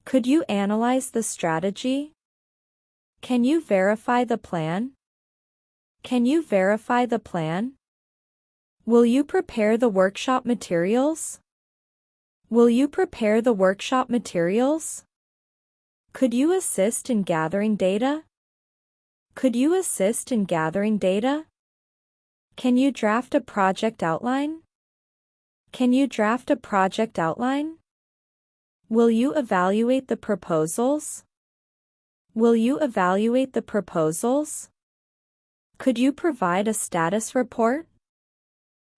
Could you analyze the strategy? Can you verify the plan? Can you verify the plan? Will you prepare the workshop materials? Will you prepare the workshop materials? Could you assist in gathering data? Could you assist in gathering data? Can you draft a project outline? Can you draft a project outline? Will you evaluate the proposals? Will you evaluate the proposals? Could you provide a status report?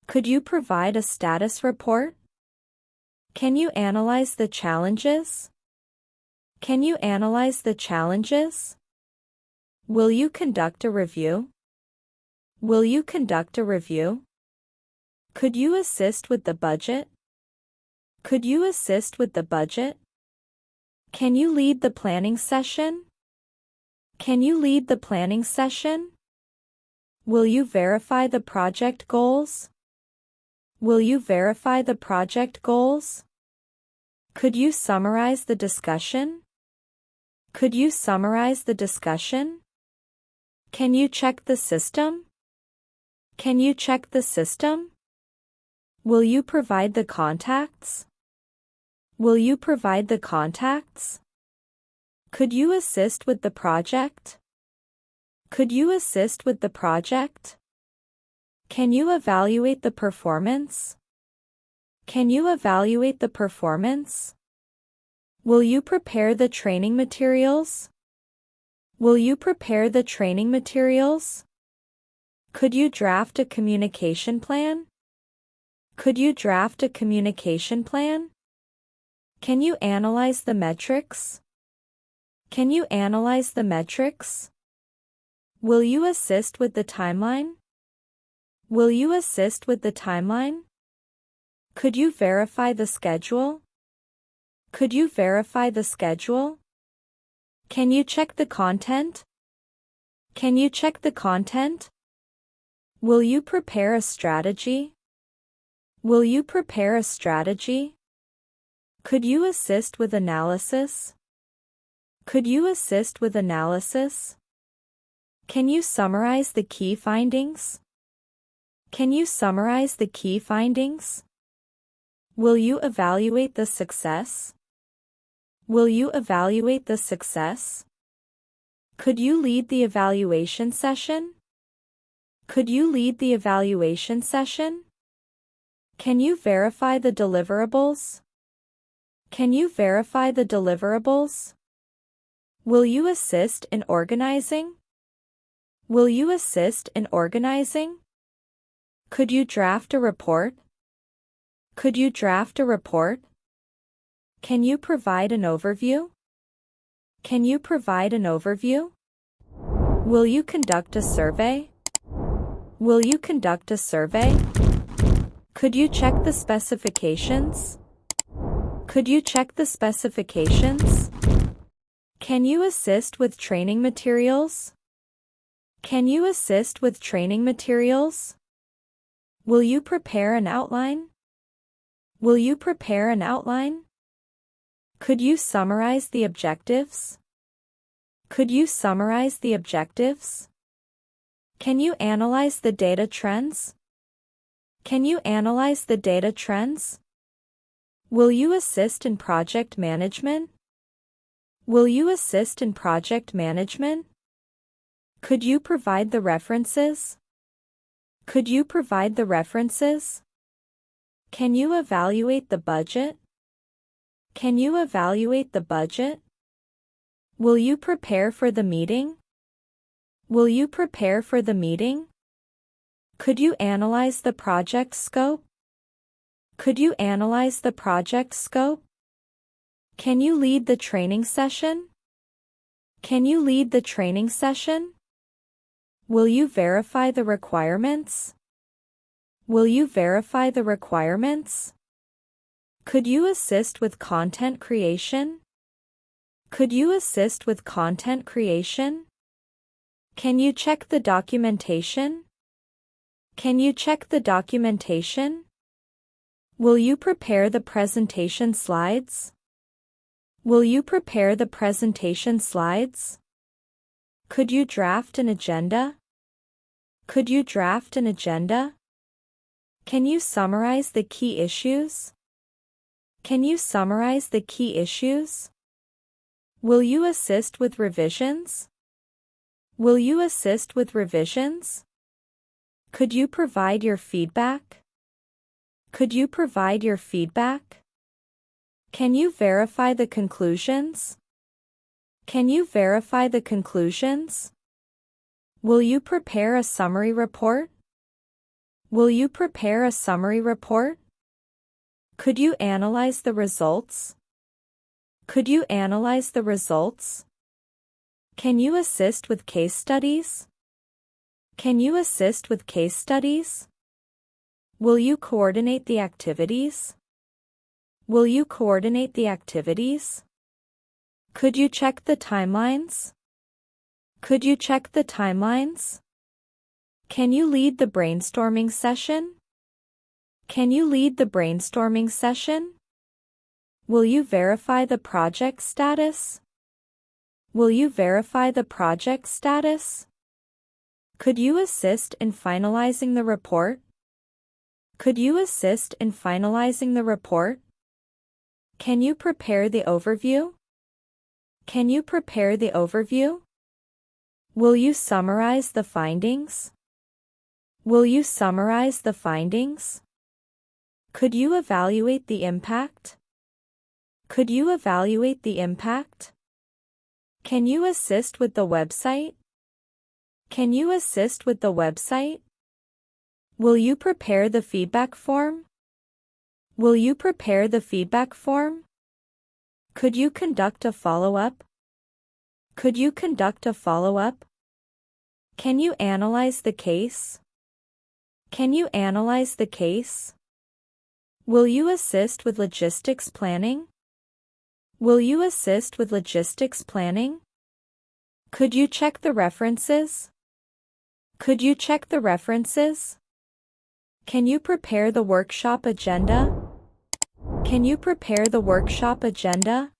Could you provide a status report? Can you analyze the challenges? Can you analyze the challenges? Will you conduct a review? Will you conduct a review? Could you assist with the budget? Could you assist with the budget? Can you lead the planning session? Can you lead the planning session? Will you verify the project goals? Will you verify the project goals? Could you summarize the discussion? Could you summarize the discussion? Can you check the system? Can you check the system? Will you provide the contacts? Will you provide the contacts? Could you assist with the project? Could you assist with the project? Can you evaluate the performance? Can you evaluate the performance? Will you prepare the training materials? Will you prepare the training materials? Could you draft a communication plan? Could you draft a communication plan? Can you analyze the metrics? Can you analyze the metrics? Will you assist with the timeline? Will you assist with the timeline? Could you verify the schedule? Could you verify the schedule? Can you check the content? Can you check the content? Will you prepare a strategy? Will you prepare a strategy? Could you assist with analysis? Could you assist with analysis? Can you summarize the key findings? Can you summarize the key findings? Will you evaluate the success? Will you evaluate the success? Could you lead the evaluation session? Could you lead the evaluation session? Can you verify the deliverables? Can you verify the deliverables? Will you assist in organizing? Will you assist in organizing? Could you draft a report? Could you draft a report? Can you provide an overview? Can you provide an overview? Will you conduct a survey? Will you conduct a survey? Could you check the specifications? Could you check the specifications? Can you assist with training materials? Can you assist with training materials? Will you prepare an outline? Will you prepare an outline? Could you summarize the objectives? Could you summarize the objectives? Can you analyze the data trends? Can you analyze the data trends? Will you assist in project management? Will you assist in project management? Could you provide the references? Could you provide the references? Can you evaluate the budget? Can you evaluate the budget? Will you prepare for the meeting? Will you prepare for the meeting? Could you analyze the project scope? Could you analyze the project scope? Can you lead the training session? Can you lead the training session? Will you verify the requirements? Will you verify the requirements? Could you assist with content creation? Could you assist with content creation? Can you check the documentation? Can you check the documentation? Will you prepare the presentation slides? Will you prepare the presentation slides? Could you draft an agenda? Could you draft an agenda? Can you summarize the key issues? Can you summarize the key issues? Will you assist with revisions? Will you assist with revisions? Could you provide your feedback? Could you provide your feedback? Can you verify the conclusions? Can you verify the conclusions? Will you prepare a summary report? Will you prepare a summary report? Could you analyze the results? Could you analyze the results? Can you assist with case studies? Can you assist with case studies? Will you coordinate the activities? Will you coordinate the activities? Could you check the timelines? Could you check the timelines? Can you lead the brainstorming session? Can you lead the brainstorming session? Will you verify the project status? Will you verify the project status? Could you assist in finalizing the report? Could you assist in finalizing the report? Can you prepare the overview? Can you prepare the overview? Will you summarize the findings? Will you summarize the findings? Could you evaluate the impact? Could you evaluate the impact? Can you assist with the website? Can you assist with the website? Will you prepare the feedback form? Will you prepare the feedback form? Could you conduct a follow-up? Could you conduct a follow-up? Can you analyze the case? Can you analyze the case? Will you assist with logistics planning? Will you assist with logistics planning? Could you check the references? Could you check the references? Can you prepare the workshop agenda? Can you prepare the workshop agenda?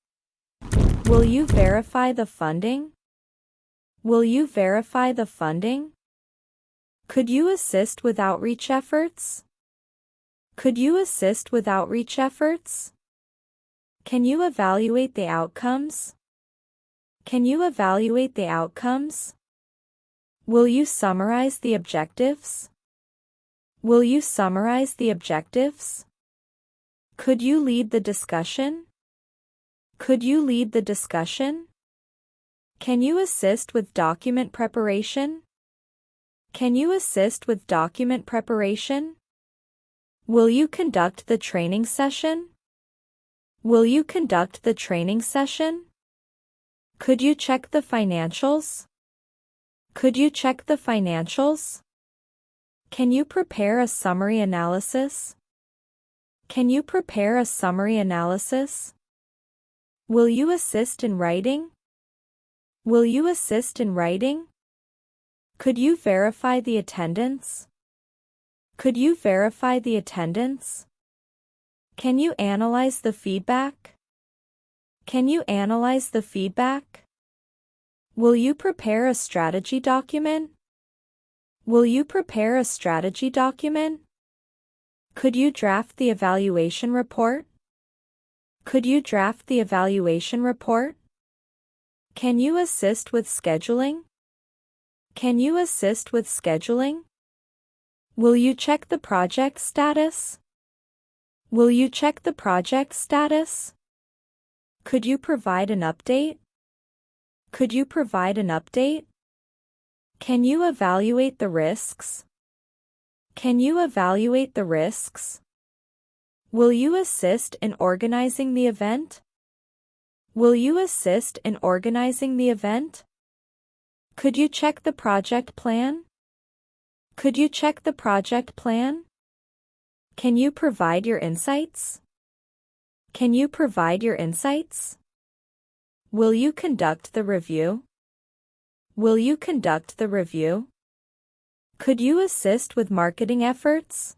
Will you verify the funding? Will you verify the funding? Could you assist with outreach efforts? Could you assist with outreach efforts? Can you evaluate the outcomes? Can you evaluate the outcomes? Will you summarize the objectives? Will you summarize the objectives? Could you lead the discussion? Could you lead the discussion? Can you assist with document preparation? Can you assist with document preparation? Will you conduct the training session? Will you conduct the training session? Could you check the financials? Could you check the financials? Can you prepare a summary analysis? Can you prepare a summary analysis? Will you assist in writing? Will you assist in writing? Could you verify the attendance? Could you verify the attendance? Can you analyze the feedback? Can you analyze the feedback? Will you prepare a strategy document? Will you prepare a strategy document? Could you draft the evaluation report? Could you draft the evaluation report? Can you assist with scheduling? Can you assist with scheduling? Will you check the project status? Will you check the project status? Could you provide an update? Could you provide an update? Can you evaluate the risks? Can you evaluate the risks? Will you assist in organizing the event? Will you assist in organizing the event? Could you check the project plan? Could you check the project plan? Can you provide your insights? Can you provide your insights? Will you conduct the review? Will you conduct the review? Could you assist with marketing efforts?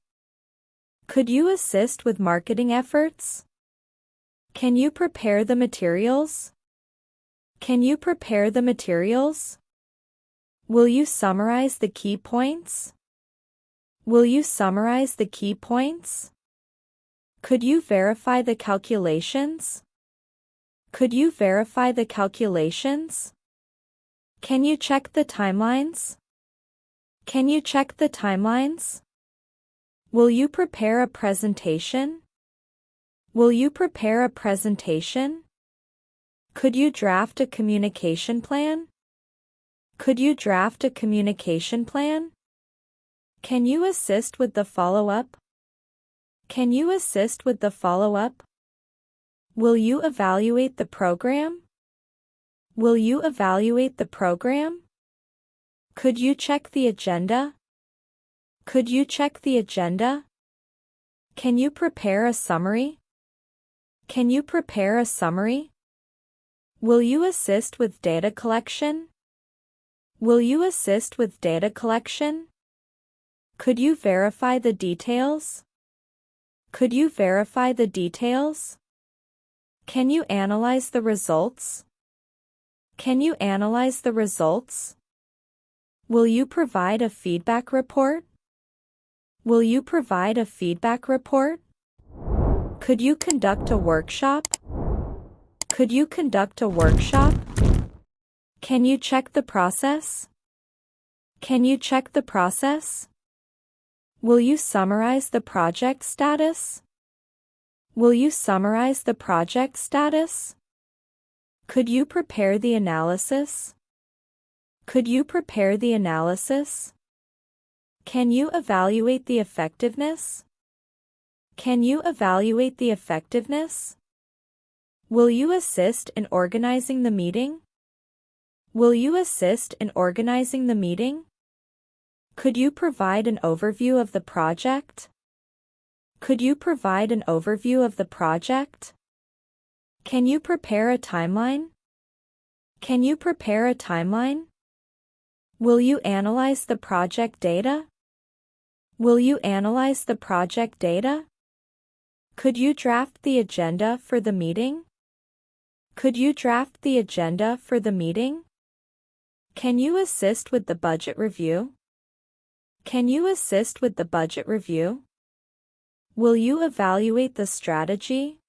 Could you assist with marketing efforts? Can you prepare the materials? Can you prepare the materials? Will you summarize the key points? Will you summarize the key points? Could you verify the calculations? Could you verify the calculations? Can you check the timelines? Can you check the timelines? Will you prepare a presentation? Will you prepare a presentation? Could you draft a communication plan? Could you draft a communication plan? Can you assist with the follow-up? Can you assist with the follow-up? Will you evaluate the program? Will you evaluate the program? Could you check the agenda? Could you check the agenda? Can you prepare a summary? Can you prepare a summary? Will you assist with data collection? Will you assist with data collection? Could you verify the details? Could you verify the details? Can you analyze the results? Can you analyze the results? Will you provide a feedback report? Will you provide a feedback report? Could you conduct a workshop? Could you conduct a workshop? Can you check the process? Can you check the process? Will you summarize the project status? Will you summarize the project status? Could you prepare the analysis? Could you prepare the analysis? Can you evaluate the effectiveness? Can you evaluate the effectiveness? Will you assist in organizing the meeting? Will you assist in organizing the meeting? Could you provide an overview of the project? Could you provide an overview of the project? Can you prepare a timeline? Can you prepare a timeline? Will you analyze the project data? Will you analyze the project data? Could you draft the agenda for the meeting? Could you draft the agenda for the meeting? Can you assist with the budget review? Can you assist with the budget review? Will you evaluate the strategy?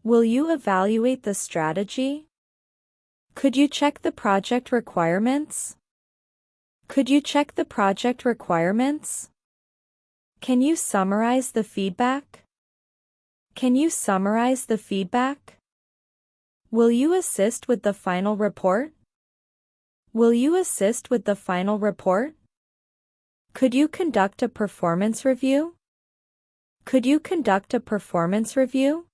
Will you evaluate the strategy? Could you check the project requirements? Could you check the project requirements? Can you summarize the feedback? Can you summarize the feedback? Will you assist with the final report? Will you assist with the final report? Could you conduct a performance review? Could you conduct a performance review?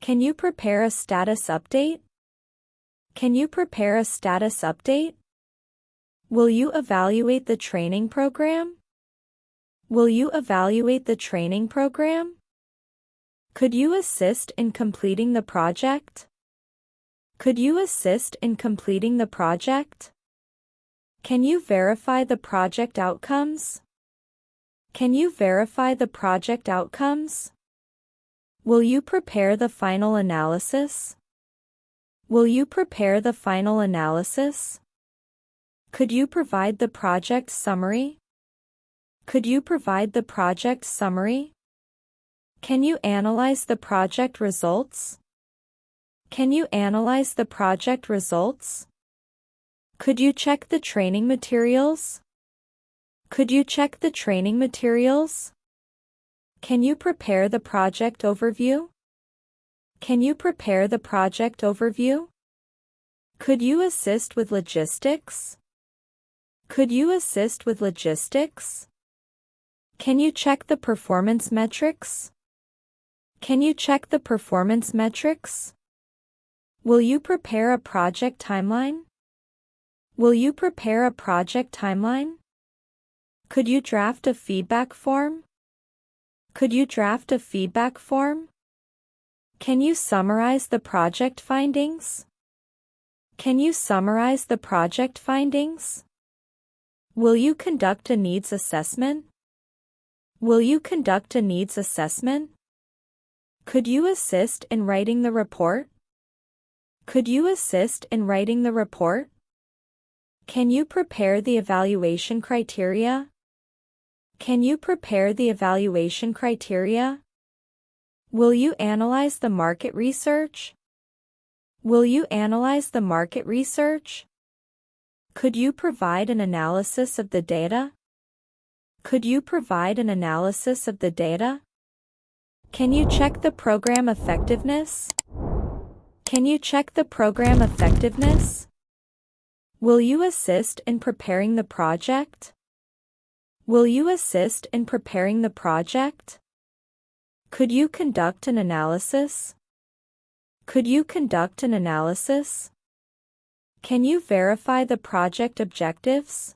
Can you prepare a status update? Can you prepare a status update? Will you evaluate the training program? Will you evaluate the training program? Could you assist in completing the project? Could you assist in completing the project? Can you verify the project outcomes? Can you verify the project outcomes? Will you prepare the final analysis? Will you prepare the final analysis? Could you provide the project summary? Could you provide the project summary? Can you analyze the project results? Can you analyze the project results? Could you check the training materials? Could you check the training materials? Can you prepare the project overview? Can you prepare the project overview? Could you assist with logistics? Could you assist with logistics? Can you check the performance metrics? Can you check the performance metrics? Will you prepare a project timeline? Will you prepare a project timeline? Could you draft a feedback form? Could you draft a feedback form? Can you summarize the project findings? Can you summarize the project findings? Will you conduct a needs assessment? Will you conduct a needs assessment? Could you assist in writing the report? Could you assist in writing the report? Can you prepare the evaluation criteria? Can you prepare the evaluation criteria? Will you analyze the market research? Will you analyze the market research? Could you provide an analysis of the data? Could you provide an analysis of the data? Can you check the program effectiveness? Can you check the program effectiveness? Will you assist in preparing the project? Will you assist in preparing the project? Could you conduct an analysis? Could you conduct an analysis? Can you verify the project objectives?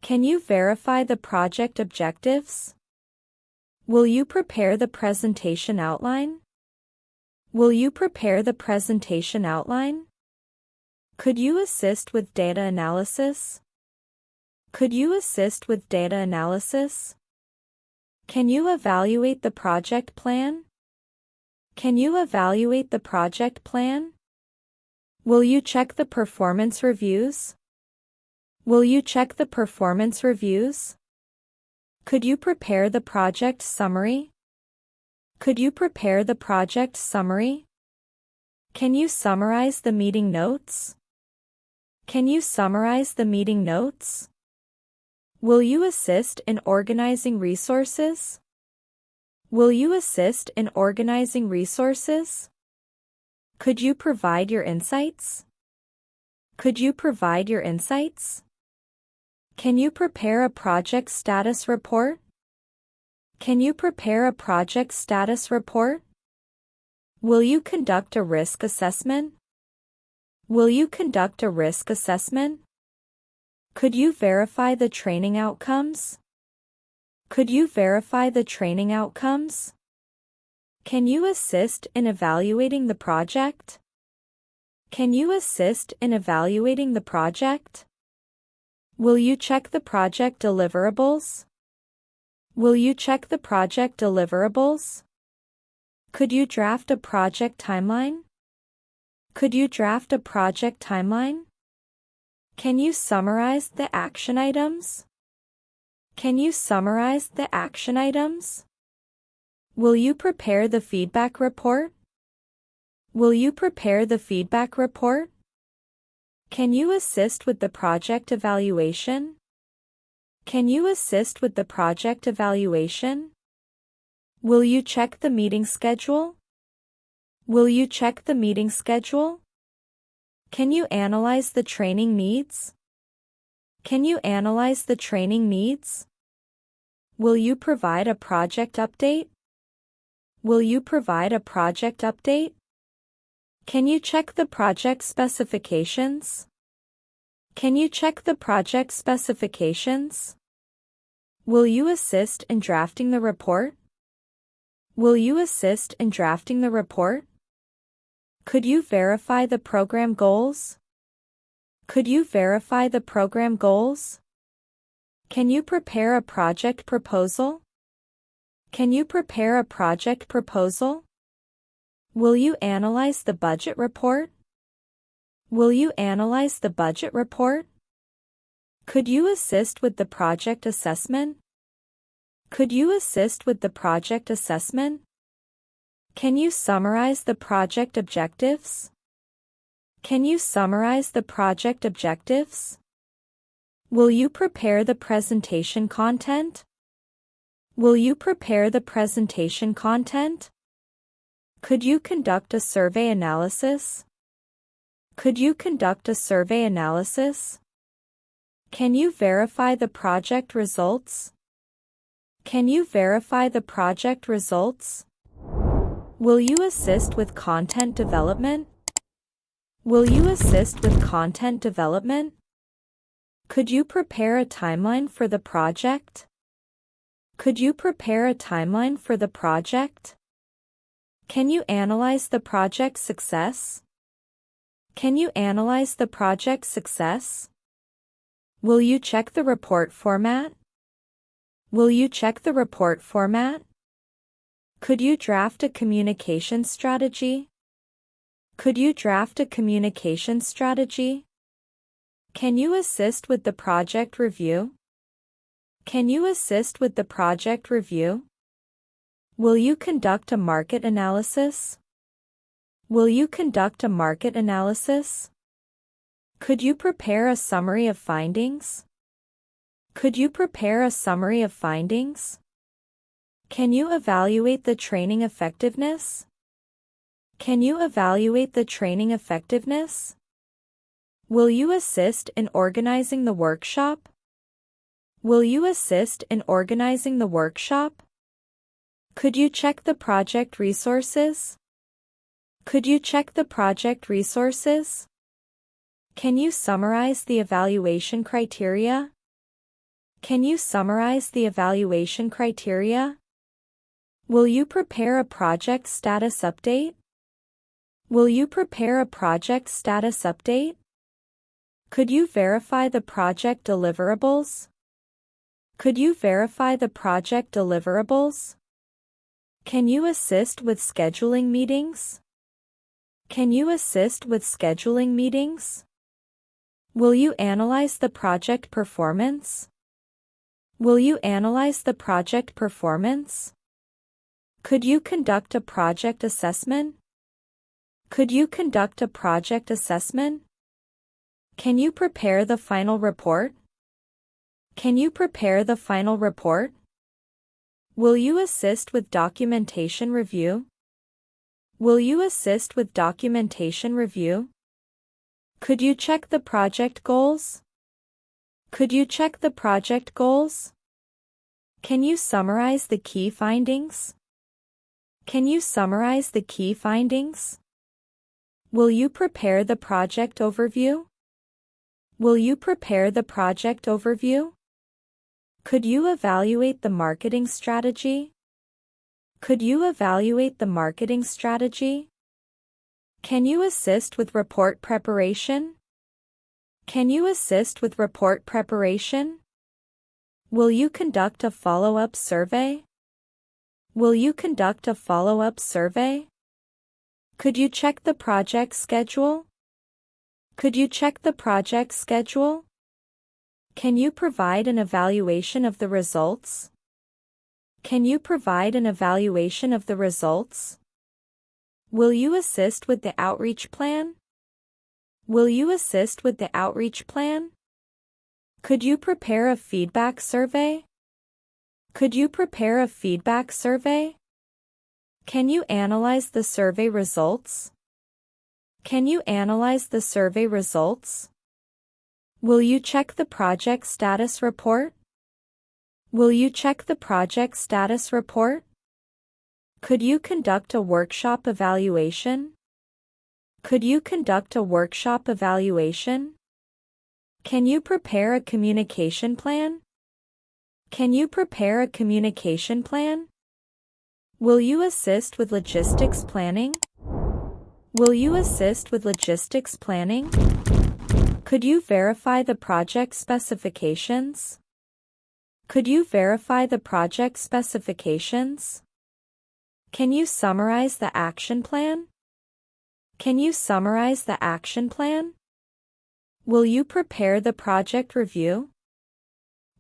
Can you verify the project objectives? Will you prepare the presentation outline? Will you prepare the presentation outline? Could you assist with data analysis? Could you assist with data analysis? Can you evaluate the project plan? Can you evaluate the project plan? Will you check the performance reviews? Will you check the performance reviews? Could you prepare the project summary? Could you prepare the project summary? Can you summarize the meeting notes? Can you summarize the meeting notes? Will you assist in organizing resources? Will you assist in organizing resources? Could you provide your insights? Could you provide your insights? Can you prepare a project status report? Can you prepare a project status report? Will you conduct a risk assessment? Will you conduct a risk assessment? Could you verify the training outcomes? Could you verify the training outcomes? Can you assist in evaluating the project? Can you assist in evaluating the project? Will you check the project deliverables? Will you check the project deliverables? Could you draft a project timeline? Could you draft a project timeline? Can you summarize the action items? Can you summarize the action items? Will you prepare the feedback report? Will you prepare the feedback report? Can you assist with the project evaluation? Can you assist with the project evaluation? Will you check the meeting schedule? Will you check the meeting schedule? Can you analyze the training needs? Can you analyze the training needs? Will you provide a project update? Will you provide a project update? Can you check the project specifications? Can you check the project specifications? Will you assist in drafting the report? Will you assist in drafting the report? Could you verify the program goals? Could you verify the program goals? Can you prepare a project proposal? Can you prepare a project proposal? Will you analyze the budget report? Will you analyze the budget report? Could you assist with the project assessment? Could you assist with the project assessment? Can you summarize the project objectives? Can you summarize the project objectives? Will you prepare the presentation content? Will you prepare the presentation content? Could you conduct a survey analysis? Could you conduct a survey analysis? Can you verify the project results? Can you verify the project results? Will you assist with content development? Will you assist with content development? Could you prepare a timeline for the project? Could you prepare a timeline for the project? Can you analyze the project success? Can you analyze the project success? Will you check the report format? Will you check the report format? Could you draft a communication strategy? Could you draft a communication strategy? Can you assist with the project review? Can you assist with the project review? Will you conduct a market analysis? Will you conduct a market analysis? Could you prepare a summary of findings? Could you prepare a summary of findings? Can you evaluate the training effectiveness? Can you evaluate the training effectiveness? Will you assist in organizing the workshop? Will you assist in organizing the workshop? Could you check the project resources? Could you check the project resources? Can you summarize the evaluation criteria? Can you summarize the evaluation criteria? Will you prepare a project status update? Will you prepare a project status update? Could you verify the project deliverables? Could you verify the project deliverables? Can you assist with scheduling meetings? Can you assist with scheduling meetings? Will you analyze the project performance? Will you analyze the project performance? Could you conduct a project assessment? Could you conduct a project assessment? Can you prepare the final report? Can you prepare the final report? Will you assist with documentation review? Will you assist with documentation review? Could you check the project goals? Could you check the project goals? Can you summarize the key findings? Can you summarize the key findings? Will you prepare the project overview? Will you prepare the project overview? Could you evaluate the marketing strategy? Could you evaluate the marketing strategy? Can you assist with report preparation? Can you assist with report preparation? Will you conduct a follow-up survey? Will you conduct a follow-up survey? Could you check the project schedule? Could you check the project schedule? Can you provide an evaluation of the results? Can you provide an evaluation of the results? Will you assist with the outreach plan? Will you assist with the outreach plan? Could you prepare a feedback survey? Could you prepare a feedback survey? Can you analyze the survey results? Can you analyze the survey results? Will you check the project status report? Will you check the project status report? Could you conduct a workshop evaluation? Could you conduct a workshop evaluation? Can you prepare a communication plan? Can you prepare a communication plan? Will you assist with logistics planning? Will you assist with logistics planning? Could you verify the project specifications? Could you verify the project specifications? Can you summarize the action plan? Can you summarize the action plan? Will you prepare the project review?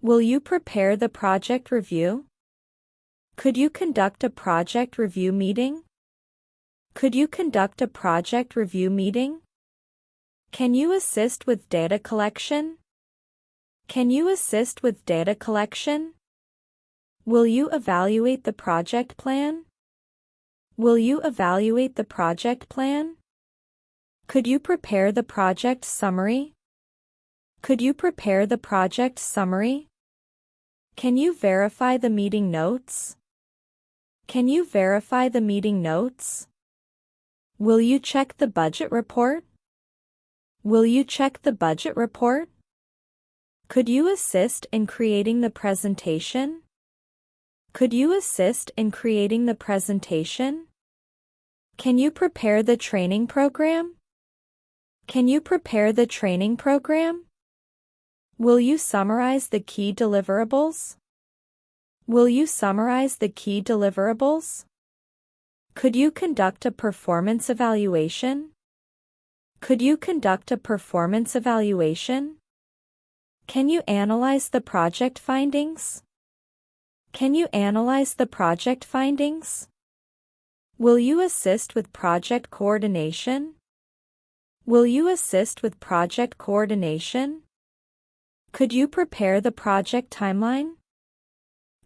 Will you prepare the project review? Could you conduct a project review meeting? Could you conduct a project review meeting? Can you assist with data collection? Can you assist with data collection? Will you evaluate the project plan? Will you evaluate the project plan? Could you prepare the project summary? Could you prepare the project summary? Can you verify the meeting notes? Can you verify the meeting notes? Will you check the budget report? Will you check the budget report? Could you assist in creating the presentation? Could you assist in creating the presentation? Can you prepare the training program? Can you prepare the training program? Will you summarize the key deliverables? Will you summarize the key deliverables? Could you conduct a performance evaluation? Could you conduct a performance evaluation? Can you analyze the project findings? Can you analyze the project findings? Will you assist with project coordination? Will you assist with project coordination? Could you prepare the project timeline?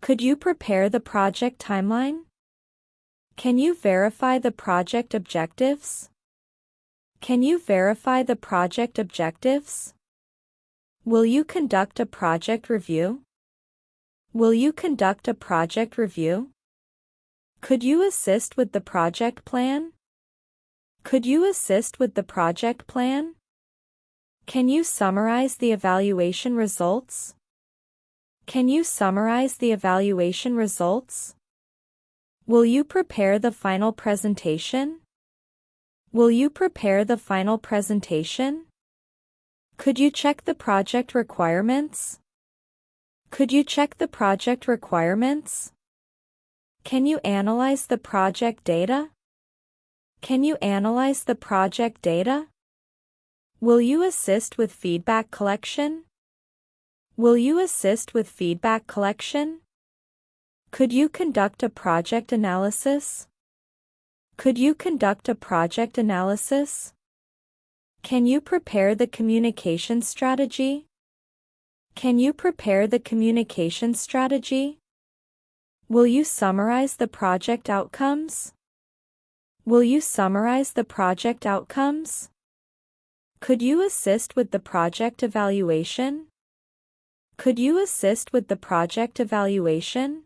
Could you prepare the project timeline? Can you verify the project objectives? Can you verify the project objectives? Will you conduct a project review? Will you conduct a project review? Could you assist with the project plan? Could you assist with the project plan? Can you summarize the evaluation results? Can you summarize the evaluation results? Will you prepare the final presentation? Will you prepare the final presentation? Could you check the project requirements? Could you check the project requirements? Can you analyze the project data? Can you analyze the project data? Will you assist with feedback collection? Will you assist with feedback collection? Could you conduct a project analysis? Could you conduct a project analysis? Can you prepare the communication strategy? Can you prepare the communication strategy? Will you summarize the project outcomes? Will you summarize the project outcomes? Could you assist with the project evaluation? Could you assist with the project evaluation?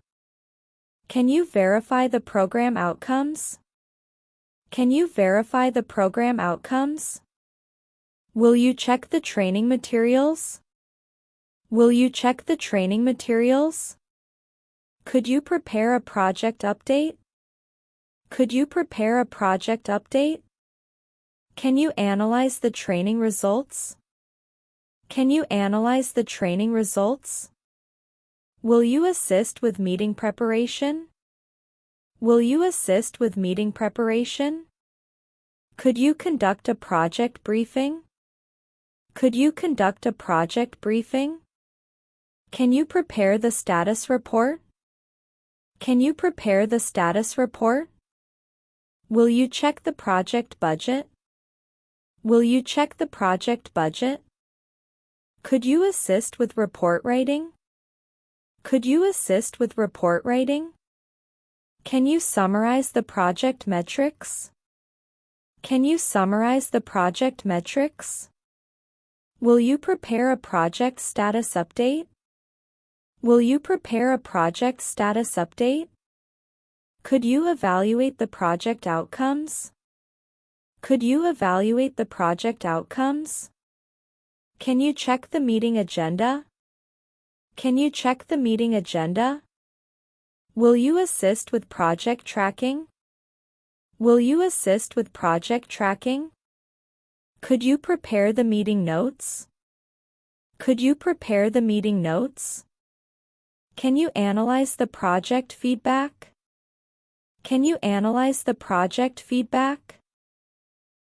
Can you verify the program outcomes? Can you verify the program outcomes? Will you check the training materials? Will you check the training materials? Could you prepare a project update? Could you prepare a project update? Can you analyze the training results? Can you analyze the training results? Will you assist with meeting preparation? Will you assist with meeting preparation? Could you conduct a project briefing? Could you conduct a project briefing? Can you prepare the status report? Can you prepare the status report? Will you check the project budget? Will you check the project budget? Could you assist with report writing? Could you assist with report writing? Can you summarize the project metrics? Can you summarize the project metrics? Will you prepare a project status update? Will you prepare a project status update? Could you evaluate the project outcomes? Could you evaluate the project outcomes? Can you check the meeting agenda? Can you check the meeting agenda? Will you assist with project tracking? Will you assist with project tracking? Could you prepare the meeting notes? Could you prepare the meeting notes? Can you analyze the project feedback? Can you analyze the project feedback?